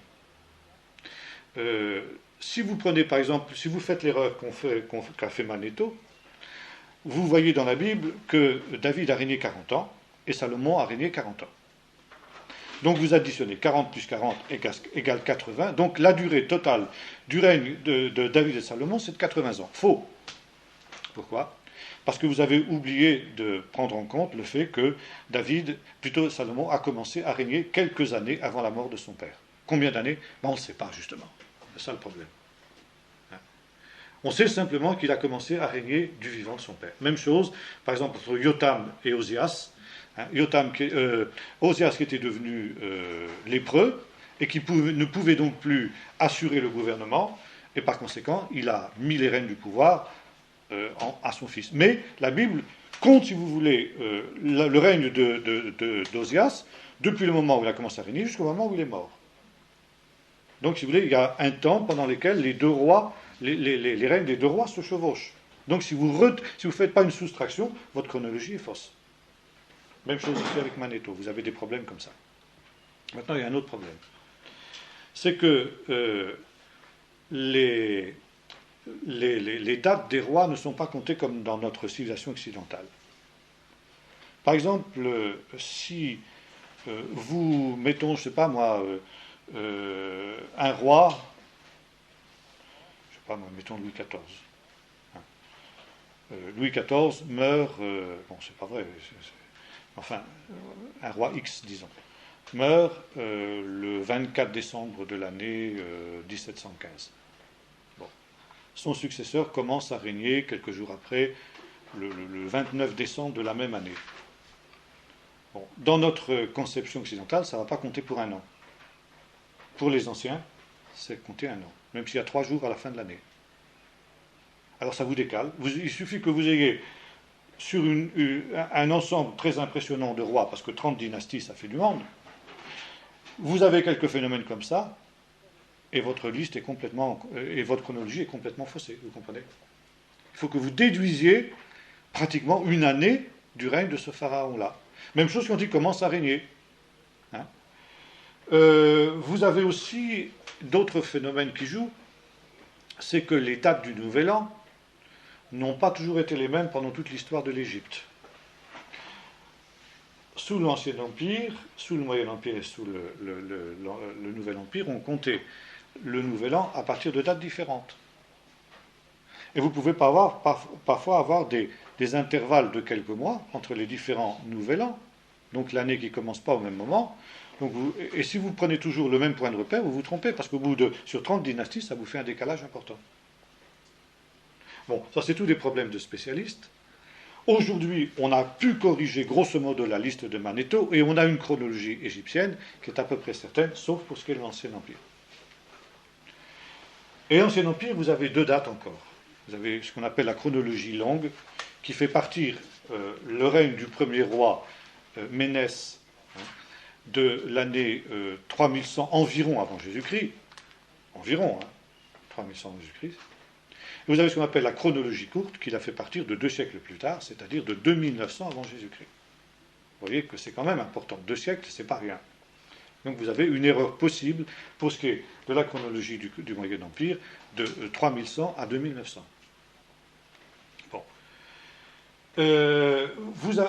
Si vous prenez, par exemple, si vous faites l'erreur qu'a fait Manéthon, vous voyez dans la Bible que David a régné 40 ans et Salomon a régné 40 ans. Donc vous additionnez 40 plus 40 égale 80. Donc la durée totale du règne de David et Salomon, c'est de 80 ans. Faux. Pourquoi ? Parce que vous avez oublié de prendre en compte le fait que Salomon a commencé à régner quelques années avant la mort de son père. Combien d'années ? On ne sait pas, justement. C'est ça le problème. On sait simplement qu'il a commencé à régner du vivant de son père. Même chose, par exemple, entre Jotham et Ozias. Ozias qui était devenu lépreux et qui ne pouvait donc plus assurer le gouvernement, et par conséquent, il a mis les rênes du pouvoir à son fils. Mais la Bible compte, si vous voulez, le règne d'Ozias depuis le moment où il a commencé à régner jusqu'au moment où il est mort. Donc, si vous voulez, il y a un temps pendant lequel les deux rois, les règnes des deux rois se chevauchent. Donc, si vous ne faites pas une soustraction, votre chronologie est fausse. Même chose ici avec Manéthon, vous avez des problèmes comme ça. Maintenant, il y a un autre problème. C'est que les dates des rois ne sont pas comptées comme dans notre civilisation occidentale. Par exemple, si vous, mettons, je ne sais pas moi, un roi, je ne sais pas moi, mettons Louis XIV. Louis XIV meurt, bon, c'est pas vrai, enfin, un roi X, disons, meurt le 24 décembre de l'année 1715. Bon. Son successeur commence à régner quelques jours après, le 29 décembre de la même année. Bon. Dans notre conception occidentale, ça ne va pas compter pour un an. Pour les anciens, c'est compter un an, même s'il y a 3 jours à la fin de l'année. Alors ça vous décale. Il suffit que vous ayez sur un ensemble très impressionnant de rois, parce que 30 dynasties, ça fait du monde, vous avez quelques phénomènes comme ça, et votre liste est complètement, et votre chronologie est complètement faussée, vous comprenez? Il faut que vous déduisiez pratiquement une année du règne de ce pharaon-là. Même chose quand il commence à régner. Hein. Vous avez aussi d'autres phénomènes qui jouent, c'est que les dates du Nouvel An n'ont pas toujours été les mêmes pendant toute l'histoire de l'Égypte. Sous l'Ancien Empire, sous le Moyen Empire et sous le Nouvel Empire, on comptait le Nouvel An à partir de dates différentes. Et vous pouvez parfois avoir des intervalles de quelques mois entre les différents Nouvel An, donc l'année qui ne commence pas au même moment. Donc et si vous prenez toujours le même point de repère, vous vous trompez, parce qu'au bout sur 30 dynasties, ça vous fait un décalage important. Bon, ça c'est tous des problèmes de spécialistes. Aujourd'hui, on a pu corriger grosso modo la liste de Manetho, et on a une chronologie égyptienne qui est à peu près certaine, sauf pour ce qui est de l'Ancien Empire. Et l'Ancien Empire, vous avez deux dates encore. Vous avez ce qu'on appelle la chronologie longue, qui fait partir le règne du premier roi Ménès de l'année 3100 environ avant Jésus-Christ, environ, 3100 avant Jésus-Christ. Et vous avez ce qu'on appelle la chronologie courte, qui la fait partir de 2 siècles plus tard, c'est-à-dire de 2900 avant Jésus-Christ. Vous voyez que c'est quand même important. 2 siècles, c'est pas rien. Donc vous avez une erreur possible pour ce qui est de la chronologie du Moyen Empire, de 3100 à 2900. Bon.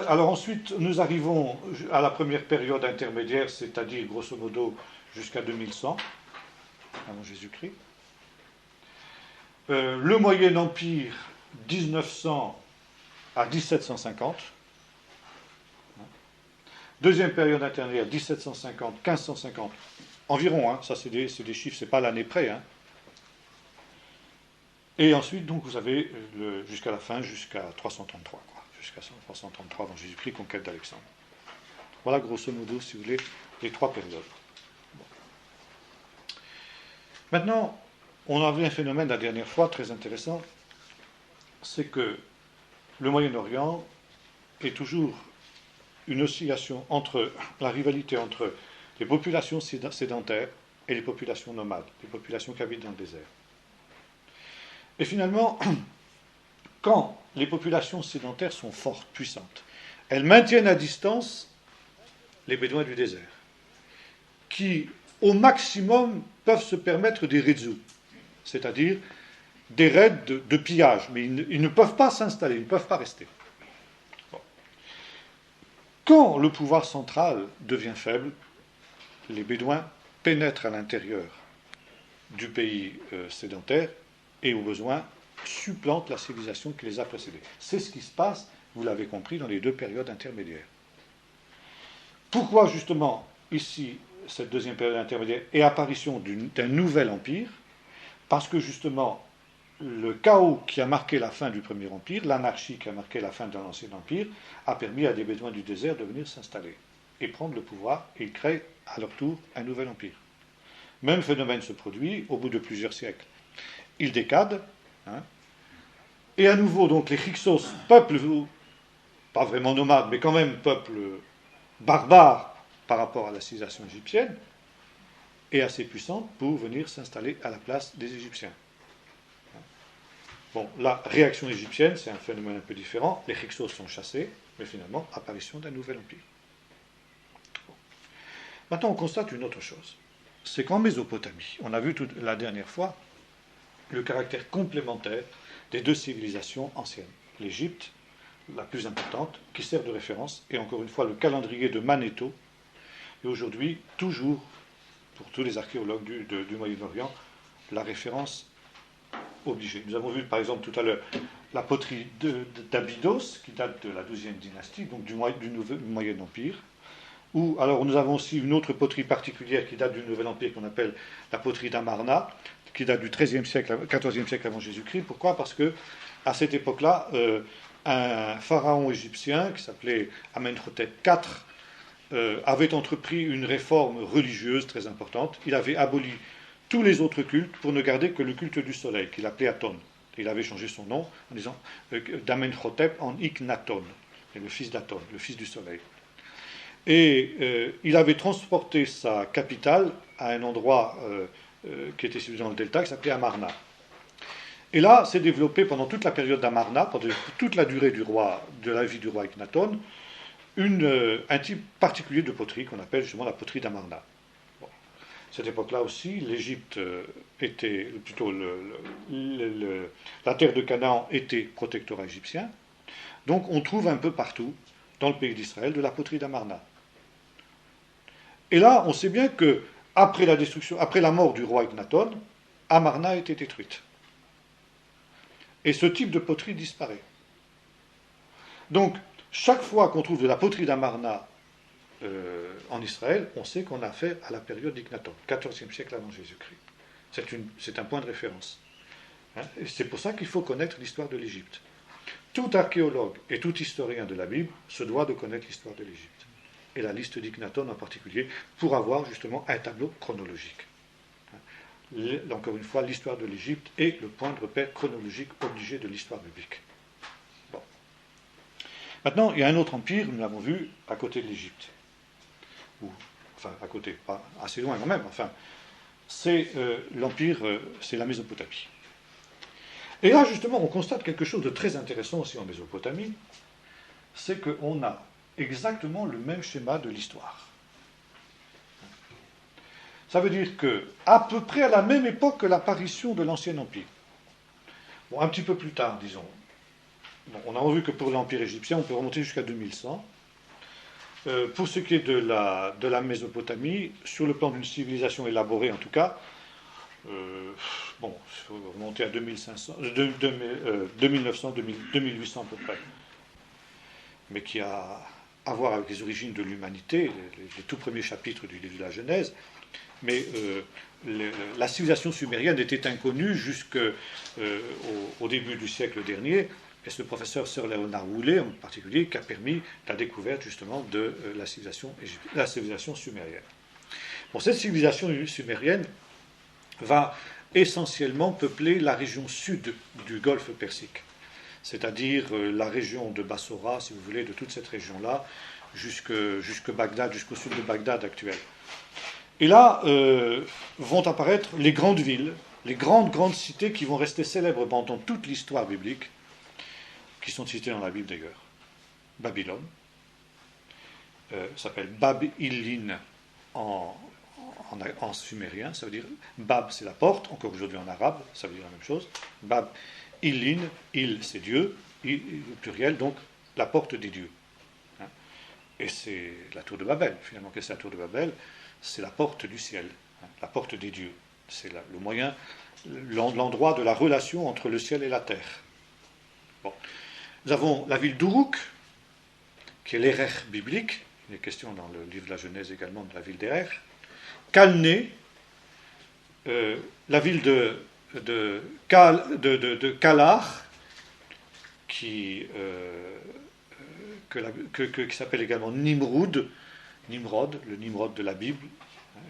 Alors ensuite, nous arrivons à la première période intermédiaire, c'est-à-dire grosso modo jusqu'à 2100 avant Jésus-Christ. Le Moyen Empire, 1900 à 1750. Deuxième période intermédiaire, 1750, 1550, environ, ça c'est des chiffres, c'est pas l'année près. Et ensuite, donc, vous avez jusqu'à la fin, jusqu'à 333, jusqu'à 333 avant Jésus-Christ, conquête d'Alexandre. Voilà grosso modo, si vous voulez, les 3 périodes. Bon. Maintenant, on a vu un phénomène la dernière fois très intéressant, c'est que le Moyen-Orient est toujours une oscillation entre la rivalité entre les populations sédentaires et les populations nomades, les populations qui habitent dans le désert. Et finalement, quand les populations sédentaires sont fortes, puissantes, elles maintiennent à distance les bédouins du désert, qui, au maximum, peuvent se permettre des rizous, c'est-à-dire des raids de pillage, mais ils ne peuvent pas s'installer, ils ne peuvent pas rester. Bon. Quand le pouvoir central devient faible, les Bédouins pénètrent à l'intérieur du pays sédentaire et, au besoin, supplantent la civilisation qui les a précédés. C'est ce qui se passe, vous l'avez compris, dans les 2 périodes intermédiaires. Pourquoi, justement, ici, cette deuxième période intermédiaire et apparition d'un nouvel empire? Parce que, justement, le chaos qui a marqué la fin du Premier Empire, l'anarchie qui a marqué la fin de l'Ancien Empire, a permis à des Bédouins du désert de venir s'installer et prendre le pouvoir, et ils créent à leur tour un nouvel empire. Même phénomène se produit au bout de plusieurs siècles. Ils décadent, et à nouveau, donc, les Hyksos, peuple, pas vraiment nomade, mais quand même peuple barbare par rapport à la civilisation égyptienne, est assez puissante pour venir s'installer à la place des Égyptiens. Bon, la réaction égyptienne, c'est un phénomène un peu différent. Les Hyksos sont chassés, mais finalement, apparition d'un nouvel empire. Bon. Maintenant, on constate une autre chose. C'est qu'en Mésopotamie, on a vu la dernière fois le caractère complémentaire des 2 civilisations anciennes. L'Égypte, la plus importante, qui sert de référence, et encore une fois, le calendrier de Manetho, et aujourd'hui, toujours, pour tous les archéologues du Moyen-Orient, la référence obligée. Nous avons vu par exemple tout à l'heure la poterie d'Abydos, qui date de la 12e dynastie, donc du Moyen Empire, ou alors nous avons aussi une autre poterie particulière qui date du Nouvel Empire qu'on appelle la poterie d'Amarna, qui date du XIIIe siècle, XIVe siècle avant Jésus-Christ. Pourquoi? Parce que à cette époque-là, un pharaon égyptien qui s'appelait Amenhotep IV avait entrepris une réforme religieuse très importante. Il avait aboli tous les autres cultes pour ne garder que le culte du soleil, qu'il appelait Aton, Il avait changé son nom en disant d'Amenhotep en Iknaton, le fils d'Aton, le fils du soleil. Et il avait transporté sa capitale à un endroit qui était situé dans le delta, qui s'appelait Amarna. Et là, s'est développé pendant toute la période d'Amarna, pendant toute la durée de la vie du roi Akhenaton, un type particulier de poterie qu'on appelle justement la poterie d'Amarna. Bon. À cette époque-là aussi, l'Égypte était, plutôt la terre de Canaan était protectorat égyptien. Donc on trouve un peu partout, dans le pays d'Israël, de la poterie d'Amarna. Et là, on sait bien que après la mort du roi Akhenaton, Amarna a été détruite. Et ce type de poterie disparaît. Donc, chaque fois qu'on trouve de la poterie d'Amarna en Israël, on sait qu'on a affaire à la période d'Iknaton, 14e siècle avant Jésus-Christ. C'est un point de référence. Hein, et c'est pour ça qu'il faut connaître l'histoire de l'Égypte. Tout archéologue et tout historien de la Bible se doit de connaître l'histoire de l'Égypte. Et la liste d'Iknaton en particulier, pour avoir justement un tableau chronologique. Encore une fois, l'histoire de l'Égypte est le point de repère chronologique obligé de l'histoire biblique. Bon. Maintenant, il y a un autre empire, nous l'avons vu, à côté de l'Égypte. Enfin, à côté, pas assez loin quand même, enfin, c'est l'empire, c'est la Mésopotamie. Et là, justement, on constate quelque chose de très intéressant aussi en Mésopotamie, c'est qu'on a exactement le même schéma de l'histoire. Ça veut dire qu'à peu près à la même époque que l'apparition de l'Ancien Empire, bon, un petit peu plus tard, disons, bon, on a vu que pour l'Empire égyptien, on peut remonter jusqu'à 2100. Pour ce qui est de la Mésopotamie, sur le plan d'une civilisation élaborée en tout cas, bon, il faut remonter à 2900, 2800 à peu près, mais qui a à voir avec les origines de l'humanité, les tout premiers chapitres du livre de la Genèse. Mais la civilisation sumérienne était inconnue jusqu'au début du siècle dernier, et c'est le professeur Sir Leonard Woolley en particulier qui a permis la découverte justement de la civilisation sumérienne. Bon, cette civilisation sumérienne va essentiellement peupler la région sud du golfe Persique, c'est-à-dire la région de Bassora, si vous voulez, de toute cette région-là, jusque Bagdad, jusqu'au sud de Bagdad actuel. Et là vont apparaître les grandes villes, les grandes cités qui vont rester célèbres pendant toute l'histoire biblique, qui sont citées dans la Bible d'ailleurs. Babylone, s'appelle Bab-Illin en sumérien, ça veut dire Bab c'est la porte, encore aujourd'hui en arabe, ça veut dire la même chose. Bab-Illin, il c'est Dieu, au pluriel, donc la porte des dieux. Hein. Et c'est la tour de Babel, finalement, qu'est-ce que c'est la tour de Babel? C'est la porte du ciel, hein, la porte des dieux. C'est le moyen, l'endroit de la relation entre le ciel et la terre. Bon. Nous avons la ville d'Uruk, qui est l'Erech biblique. Il est question dans le livre de la Genèse également de la ville d'Erech. Calné, la ville de Kalar, qui s'appelle également Nimrod, le Nimrod de la Bible,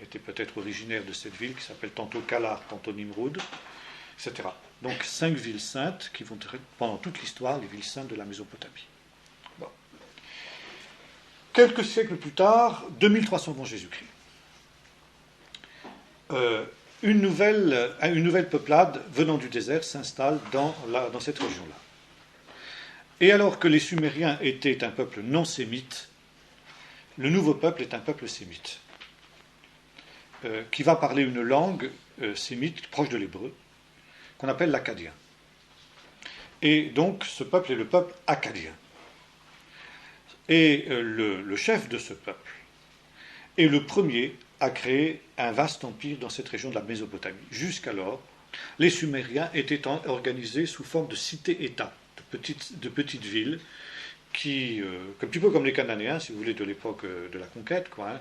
était peut-être originaire de cette ville qui s'appelle tantôt Kalar, tantôt Nimrod, etc. Donc 5 villes saintes qui vont être pendant toute l'histoire les villes saintes de la Mésopotamie. Bon. Quelques siècles plus tard, 2300 avant Jésus-Christ, une nouvelle peuplade venant du désert s'installe dans cette région-là. Et alors que les Sumériens étaient un peuple non sémite, le nouveau peuple est un peuple sémite, qui va parler une langue sémite proche de l'hébreu, qu'on appelle l'akkadien. Et donc ce peuple est le peuple akkadien. Et le chef de ce peuple est le premier à créer un vaste empire dans cette région de la Mésopotamie. Jusqu'alors, les Sumériens étaient organisés sous forme de cités-États, de petites villes, qui, un petit peu comme les Cananéens, si vous voulez, de l'époque de la conquête, quoi, hein,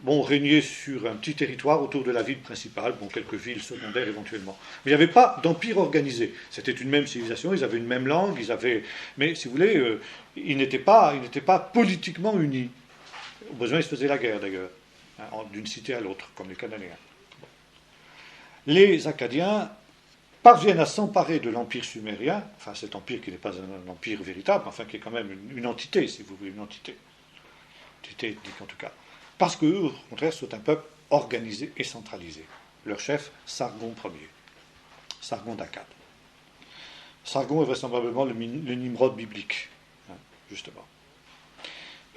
régnaient sur un petit territoire autour de la ville principale, quelques villes secondaires éventuellement. Mais il n'y avait pas d'empire organisé. C'était une même civilisation, ils avaient une même langue, mais si vous voulez, ils n'étaient pas politiquement unis. Au besoin, ils se faisaient la guerre d'ailleurs, hein, d'une cité à l'autre, comme les Cananéens. Les Akkadiens parviennent à s'emparer de l'empire sumérien, enfin cet empire qui n'est pas un empire véritable, enfin qui est quand même une entité, si vous voulez, une entité ethnique en tout cas, parce qu'eux, au contraire, sont un peuple organisé et centralisé. Leur chef, Sargon Ier, Sargon d'Akkad. Sargon est vraisemblablement le Nimrod biblique, hein, justement.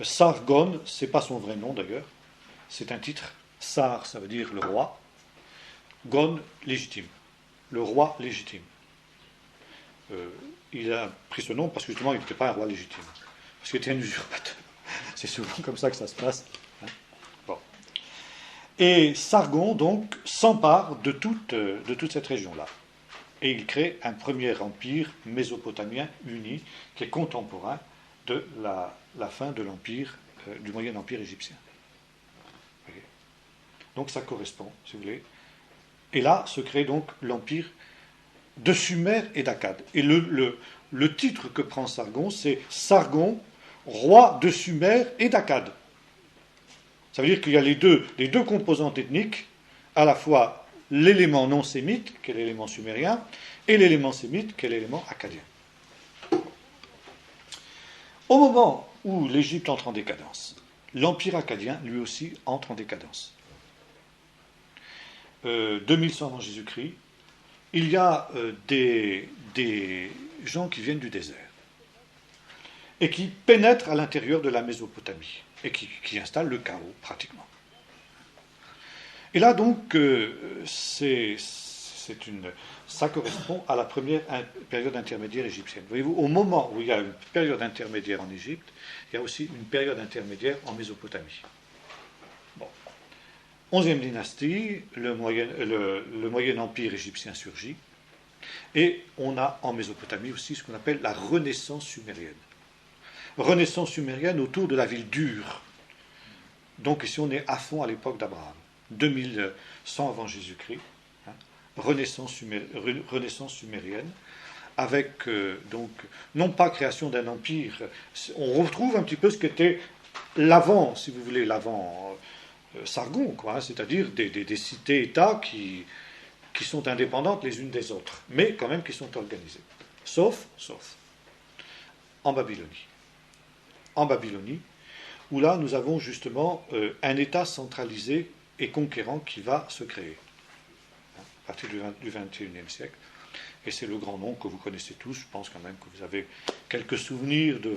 Sargon, c'est pas son vrai nom d'ailleurs, c'est un titre. Sar, ça veut dire le roi. Gon, légitime. Le roi légitime. Il a pris ce nom parce que justement il n'était pas un roi légitime. Parce qu'il était un usurpateur. C'est souvent comme ça que ça se passe. Hein. Bon. Et Sargon, donc, s'empare de toute cette région-là. Et il crée un premier empire mésopotamien uni qui est contemporain de la fin de l'empire, du Moyen Empire égyptien. Okay. Donc ça correspond, si vous voulez. Et là se crée donc l'empire de Sumer et d'Akkad. Et le titre que prend Sargon, c'est Sargon, roi de Sumer et d'Akkad. Ça veut dire qu'il y a les deux composantes ethniques, à la fois l'élément non sémite, qui est l'élément sumérien, et l'élément sémite, qui est l'élément akkadien. Au moment où l'Égypte entre en décadence, l'empire akkadien, lui aussi, entre en décadence. 2100 avant Jésus-Christ, il y a des gens qui viennent du désert et qui pénètrent à l'intérieur de la Mésopotamie et qui installent le chaos, pratiquement. Et là, donc, ça correspond à la première période intermédiaire égyptienne. Voyez-vous, au moment où il y a une période intermédiaire en Égypte, il y a aussi une période intermédiaire en Mésopotamie. Bon. 11e dynastie, le Moyen Empire égyptien surgit, et on a en Mésopotamie aussi ce qu'on appelle la Renaissance sumérienne. Renaissance sumérienne autour de la ville d'Ur. Donc ici on est à fond à l'époque d'Abraham, 2100 avant Jésus-Christ. Renaissance sumérienne, avec donc non pas création d'un empire, on retrouve un petit peu ce qu'était l'avant, si vous voulez, l'avant Sargon, quoi, hein, c'est-à-dire des cités-États qui sont indépendantes les unes des autres, mais quand même qui sont organisées. Sauf en Babylonie. En Babylonie, où là nous avons justement un État centralisé et conquérant qui va se créer. À partir du XXIe siècle. Et c'est le grand nom que vous connaissez tous. Je pense quand même que vous avez quelques souvenirs de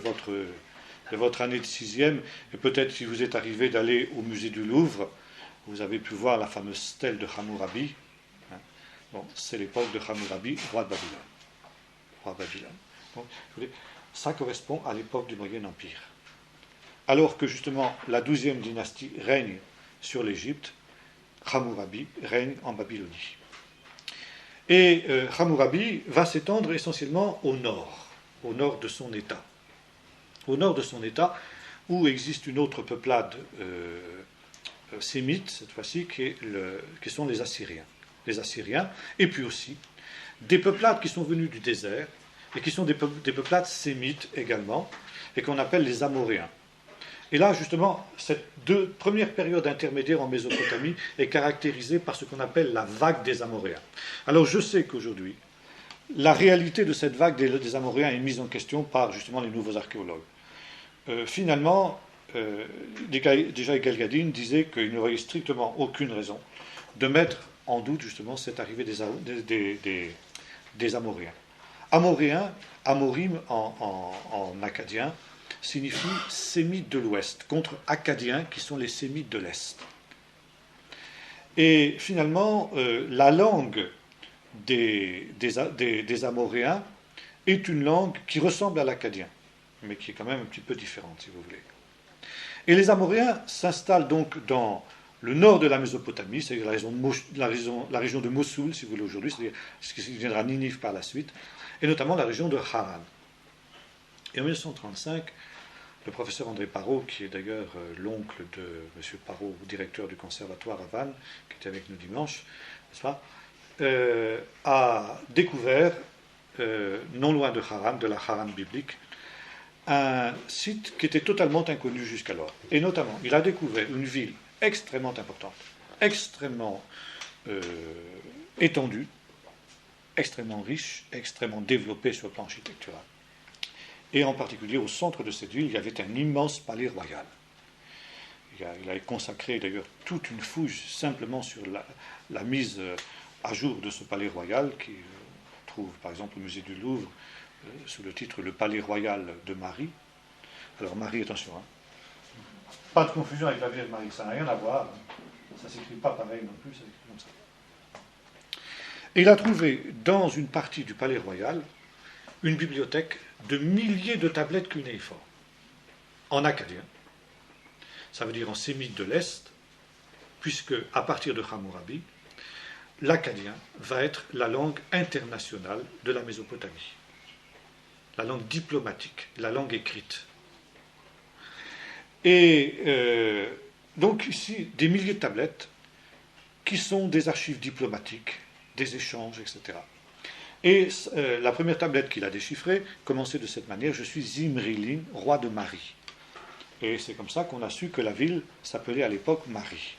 votre année de sixième. Et peut-être si vous êtes arrivé d'aller au musée du Louvre, vous avez pu voir la fameuse stèle de Hammurabi. Hein. Bon, c'est l'époque de Hammurabi, roi de Babylone. Roi de Babylone. Donc, ça correspond à l'époque du Moyen Empire. Alors que justement la 12e dynastie règne sur l'Égypte, Hammurabi règne en Babylonie. Et Hammurabi va s'étendre essentiellement au nord de son État. Au nord de son État, où existe une autre peuplade sémite, cette fois-ci, qui sont les Assyriens. Les Assyriens, et puis aussi des peuplades qui sont venues du désert, et qui sont des peuplades sémites également, et qu'on appelle les Amoréens. Et là, justement, cette première période intermédiaire en Mésopotamie est caractérisée par ce qu'on appelle la vague des Amoréens. Alors, je sais qu'aujourd'hui, la réalité de cette vague des Amoréens est mise en question par, justement, les nouveaux archéologues. Finalement, déjà Egal Gadin disait qu'il n'y aurait strictement aucune raison de mettre en doute, justement, cette arrivée des Amoréens. Amoréens, Amorim en akkadien, signifie sémites de l'Ouest, contre Akkadiens, qui sont les sémites de l'Est. Et finalement, la langue des Amoréens est une langue qui ressemble à l'akkadien, mais qui est quand même un petit peu différente, si vous voulez. Et les Amoréens s'installent donc dans le nord de la Mésopotamie, c'est-à-dire la région de Mossoul, si vous voulez, aujourd'hui, c'est-à-dire ce qui deviendra Ninive par la suite, et notamment la région de Haran. Et en 1935, le professeur André Parot, qui est d'ailleurs l'oncle de M. Parot, directeur du conservatoire à Vannes, qui était avec nous dimanche, n'est-ce pas, a découvert, non loin de Haran, de la Haran biblique, un site qui était totalement inconnu jusqu'alors. Et notamment, il a découvert une ville extrêmement importante, extrêmement étendue, extrêmement riche, extrêmement développée sur le plan architectural. Et en particulier, au centre de cette ville, il y avait un immense palais royal. Il a consacré d'ailleurs toute une fouille simplement sur la mise à jour de ce palais royal, qui trouve par exemple au musée du Louvre sous le titre Le Palais Royal de Marie. Alors Marie, attention, hein, pas de confusion avec la Vierge Marie, ça n'a rien à voir, ça ne s'écrit pas pareil non plus, ça s'écrit comme ça. Et il a trouvé dans une partie du Palais Royal une bibliothèque de milliers de tablettes cunéiformes, en acadien, ça veut dire en sémite de l'Est, puisque à partir de Hammurabi, l'acadien va être la langue internationale de la Mésopotamie, la langue diplomatique, la langue écrite. Et donc ici, des milliers de tablettes qui sont des archives diplomatiques, des échanges, etc. Et la première tablette qu'il a déchiffrée commençait de cette manière: je suis Zimrilin, roi de Marie. Et c'est comme ça qu'on a su que la ville s'appelait à l'époque Marie.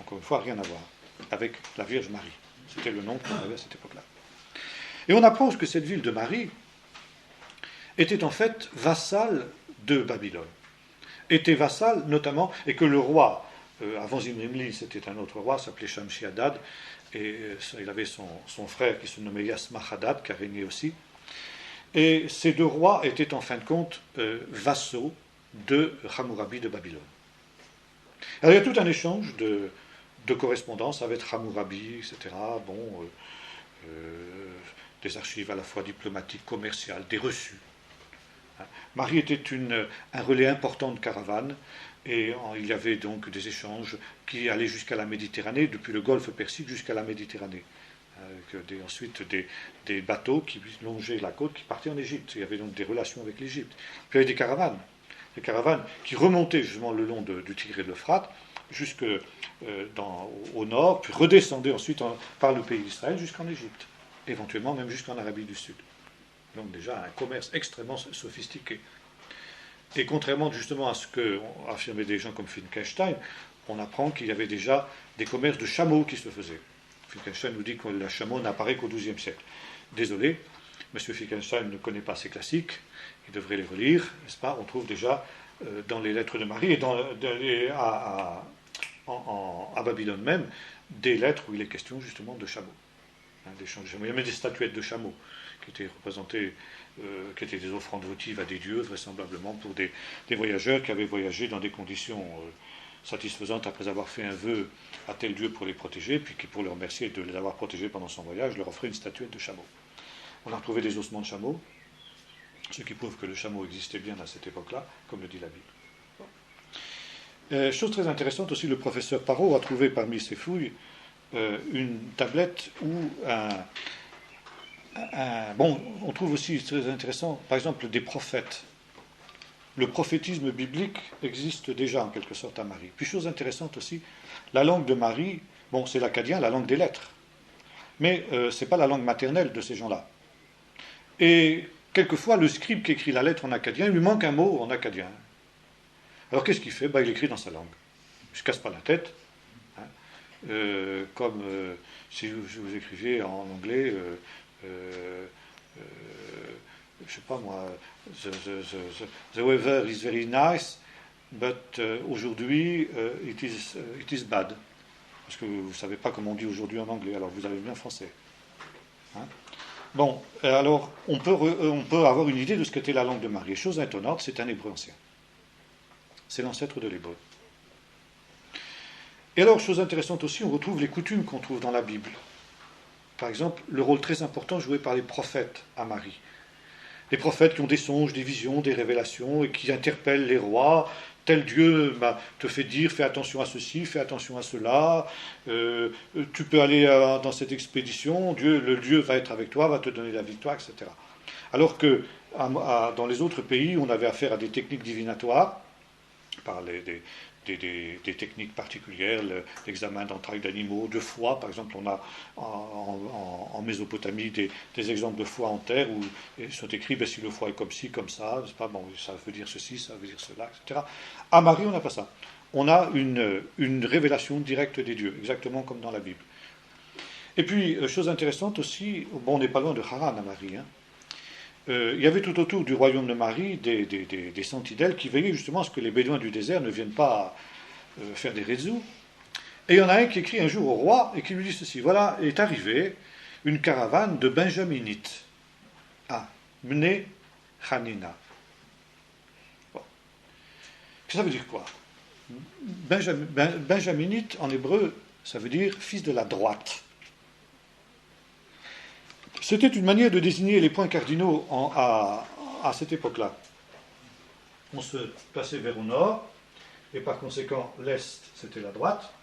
Encore une fois, rien à voir avec la Vierge Marie. C'était le nom qu'on avait à cette époque-là. Et on apprend que cette ville de Marie était en fait vassale de Babylone. Était vassale notamment, et que le roi, avant Zimri, c'était un autre roi, s'appelait Shamshi-Adad, et il avait son frère qui se nommait Yasmach-Hadad, qui a régné aussi. Et ces deux rois étaient en fin de compte vassaux de Hammurabi de Babylone. Alors il y a tout un échange de correspondance avec Hammurabi, etc. Bon, des archives à la fois diplomatiques, commerciales, des reçus. Marie était un relais important de caravanes, et il y avait donc des échanges qui allaient jusqu'à la Méditerranée, depuis le golfe Persique jusqu'à la Méditerranée. Ensuite des bateaux qui longeaient la côte, qui partaient en Égypte. Il y avait donc des relations avec l'Égypte. Puis il y avait des caravanes qui remontaient justement le long du Tigre et de l'Euphrate, jusque au nord, puis redescendaient ensuite par le pays d'Israël jusqu'en Égypte, éventuellement même jusqu'en Arabie du Sud. Donc déjà un commerce extrêmement sophistiqué. Et contrairement justement à ce qu'ont affirmé des gens comme Finkelstein, on apprend qu'il y avait déjà des commerces de chameaux qui se faisaient. Finkelstein nous dit que le chameau n'apparaît qu'au XIIe siècle. Désolé, M. Finkelstein ne connaît pas ces classiques, il devrait les relire, n'est-ce pas? On trouve déjà dans les lettres de Marie et à Babylone même des lettres où il est question justement de chameaux. D'échanges de chameaux. Il y a même des statuettes de chameaux qui étaient représentées, qui étaient des offrandes votives à des dieux, vraisemblablement pour des voyageurs qui avaient voyagé dans des conditions satisfaisantes après avoir fait un vœu à tel dieu pour les protéger, puis qui, pour le remercier de les avoir protégés pendant son voyage, leur offrait une statuette de chameau. On a retrouvé des ossements de chameaux, ce qui prouve que le chameau existait bien à cette époque-là, comme le dit la Bible. Chose très intéressante aussi, le professeur Parot a trouvé parmi ses fouilles une tablette où on trouve aussi, très intéressant, par exemple, des prophètes. Le prophétisme biblique existe déjà en quelque sorte à Marie. Puis chose intéressante aussi, la langue de Marie, bon, c'est l'acadien, la langue des lettres, mais ce n'est pas la langue maternelle de ces gens-là. Et quelquefois, le scribe qui écrit la lettre en acadien, il lui manque un mot en acadien. Alors qu'est-ce qu'il fait? Il écrit dans sa langue. Il ne se casse pas la tête. Comme si vous écriviez en anglais, je ne sais pas moi, the weather is very nice, but aujourd'hui it is bad. Parce que vous ne savez pas comment on dit aujourd'hui en anglais, alors vous avez bien français. Bon, alors on peut avoir une idée de ce qu'était la langue de Marie. Et chose étonnante, c'est un hébreu ancien. C'est l'ancêtre de l'hébreu. Et alors, chose intéressante aussi, on retrouve les coutumes qu'on trouve dans la Bible. Par exemple, le rôle très important joué par les prophètes à Marie. Les prophètes qui ont des songes, des visions, des révélations, et qui interpellent les rois. Tel Dieu te fait dire, fais attention à ceci, fais attention à cela, tu peux aller dans cette expédition, le Dieu va être avec toi, va te donner la victoire, etc. Alors que dans les autres pays, on avait affaire à des techniques divinatoires, par des techniques particulières, l'examen d'entrailles d'animaux, de foie, par exemple, on a en Mésopotamie des exemples de foie en terre où ils sont écrits, si le foie est comme ci, comme ça, c'est pas, bon, ça veut dire ceci, ça veut dire cela, etc. À Marie, on n'a pas ça. On a une révélation directe des dieux, exactement comme dans la Bible. Et puis, chose intéressante aussi, bon, on n'est pas loin de Haran à Mari, hein. Il y avait tout autour du royaume de Mari des sentinelles qui veillaient justement à ce que les bédouins du désert ne viennent pas faire des réseaux. Et il y en a un qui écrit un jour au roi et qui lui dit ceci: voilà, est arrivée une caravane de Benjaminites à Mne Hanina. Bon. Ça veut dire quoi? Benjaminite en hébreu, ça veut dire fils de la droite. C'était une manière de désigner les points cardinaux à cette époque-là. On se plaçait vers le nord, et par conséquent, l'est, c'était la droite,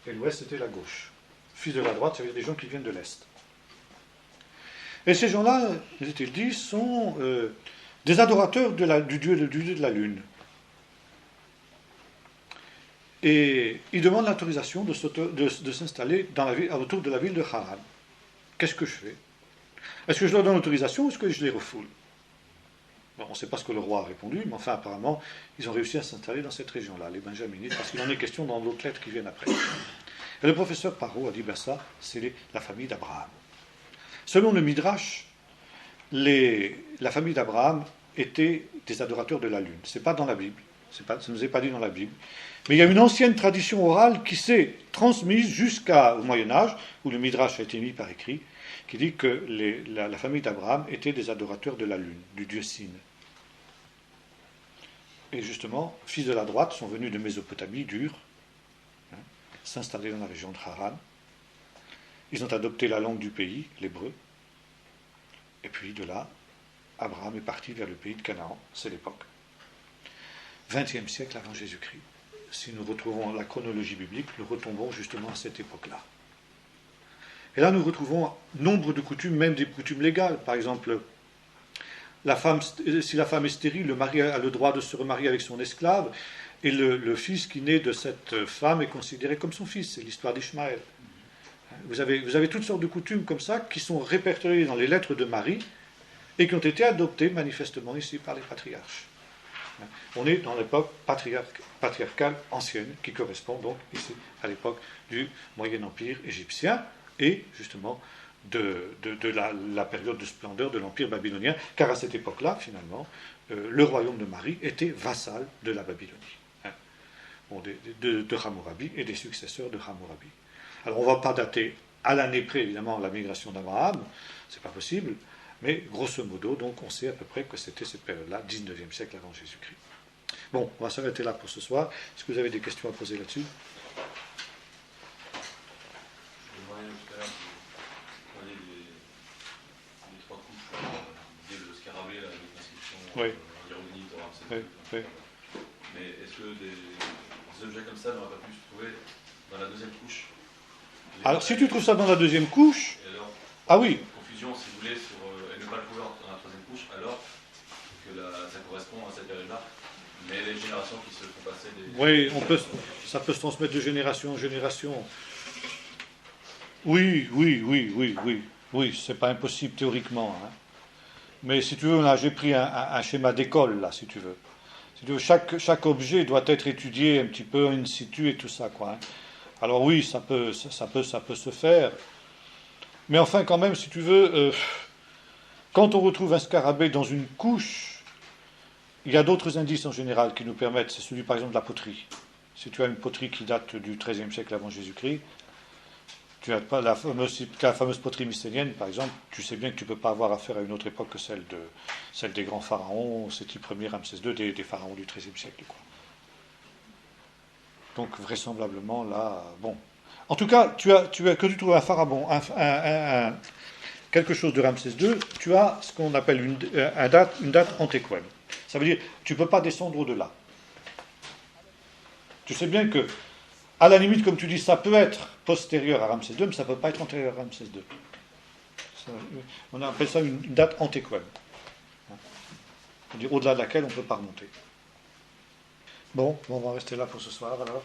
et l'ouest, c'était la gauche. Fils de la droite, ça veut dire des gens qui viennent de l'est. Et ces gens-là, il était dit, sont des adorateurs du dieu de la lune. Et ils demandent l'autorisation de s'installer autour de la ville de Haran. Qu'est-ce que je fais? Est-ce que je leur donne l'autorisation ou est-ce que je les refoule? Bon, on ne sait pas ce que le roi a répondu, mais enfin, apparemment, ils ont réussi à s'installer dans cette région-là, les Benjaminites, parce qu'il en est question dans d'autres lettres qui viennent après. Et le professeur Parot a dit, ben ça, c'est la famille d'Abraham. Selon le Midrash, la famille d'Abraham était des adorateurs de la lune. Ce n'est pas dans la Bible, ça ne nous est pas dit dans la Bible. Mais il y a une ancienne tradition orale qui s'est transmise jusqu'au Moyen-Âge, où le Midrash a été mis par écrit, qui dit que la famille d'Abraham était des adorateurs de la lune, du dieu Sin. Et justement, fils de la droite sont venus de Mésopotamie, d'Ur, s'installer dans la région de Haran. Ils ont adopté la langue du pays, l'hébreu. Et puis de là, Abraham est parti vers le pays de Canaan, c'est l'époque. 20e siècle avant Jésus-Christ. Si nous retrouvons la chronologie biblique, nous retombons justement à cette époque-là. Et là, nous retrouvons nombre de coutumes, même des coutumes légales. Par exemple, si la femme est stérile, le mari a le droit de se remarier avec son esclave, et le fils qui naît de cette femme est considéré comme son fils. C'est l'histoire d'Ishmaël. Vous avez toutes sortes de coutumes comme ça qui sont répertoriées dans les lettres de Marie et qui ont été adoptées manifestement ici par les patriarches. On est dans l'époque patriarcale ancienne qui correspond donc ici à l'époque du Moyen Empire égyptien et justement de la période de splendeur de l'Empire babylonien, car à cette époque-là, finalement, le royaume de Marie était vassal de la Babylonie, de Hammurabi et des successeurs de Hammurabi. Alors on ne va pas dater à l'année près, évidemment, la migration d'Abraham, c'est pas possible, mais grosso modo, donc on sait à peu près que c'était cette période-là, 19e siècle avant Jésus-Christ. Bon, on va s'arrêter là pour ce soir. Est-ce que vous avez des questions à poser là-dessus? Je demandais tout à l'heure, vous parliez des trois couches, de scarabée, la description hiéroglyphique de Ramsès. Oui. Mais est-ce que des objets comme ça n'auraient pas pu se trouver dans la deuxième couche? Alors, si tu trouves ça dans la deuxième couche, alors, ah oui. Confusion, si vous voulez, sur et ne pas le trouver dans la troisième couche, alors que ça correspond à cette période-là. Mais les générations qui se font passer des... Oui, ça peut se transmettre de génération en génération. Oui, c'est pas impossible théoriquement. Hein. Mais si tu veux, là, j'ai pris un schéma d'école, là, si tu veux. Si tu veux, chaque objet doit être étudié un petit peu in situ et tout ça, quoi. Hein. Alors oui, ça peut se faire. Mais enfin, quand même, si tu veux, quand on retrouve un scarabée dans une couche, il y a d'autres indices en général qui nous permettent, c'est celui par exemple de la poterie. Si tu as une poterie qui date du XIIIe siècle avant Jésus-Christ, tu as pas la fameuse poterie mycénienne, par exemple, tu sais bien que tu ne peux pas avoir affaire à une autre époque que celle des grands pharaons, Séti Ier, Ramsès II, des pharaons du XIIIe siècle, quoi. Donc vraisemblablement là, bon. En tout cas, que tu trouves un pharaon, quelque chose de Ramsès II, tu as ce qu'on appelle une date antéquenne. Ça veut dire tu ne peux pas descendre au-delà. Tu sais bien que, à la limite, comme tu dis, ça peut être postérieur à Ramsès II, mais ça ne peut pas être antérieur à Ramsès II. On appelle ça une date antéquenne. C'est-à-dire au-delà de laquelle on ne peut pas remonter. Bon, on va rester là pour ce soir alors.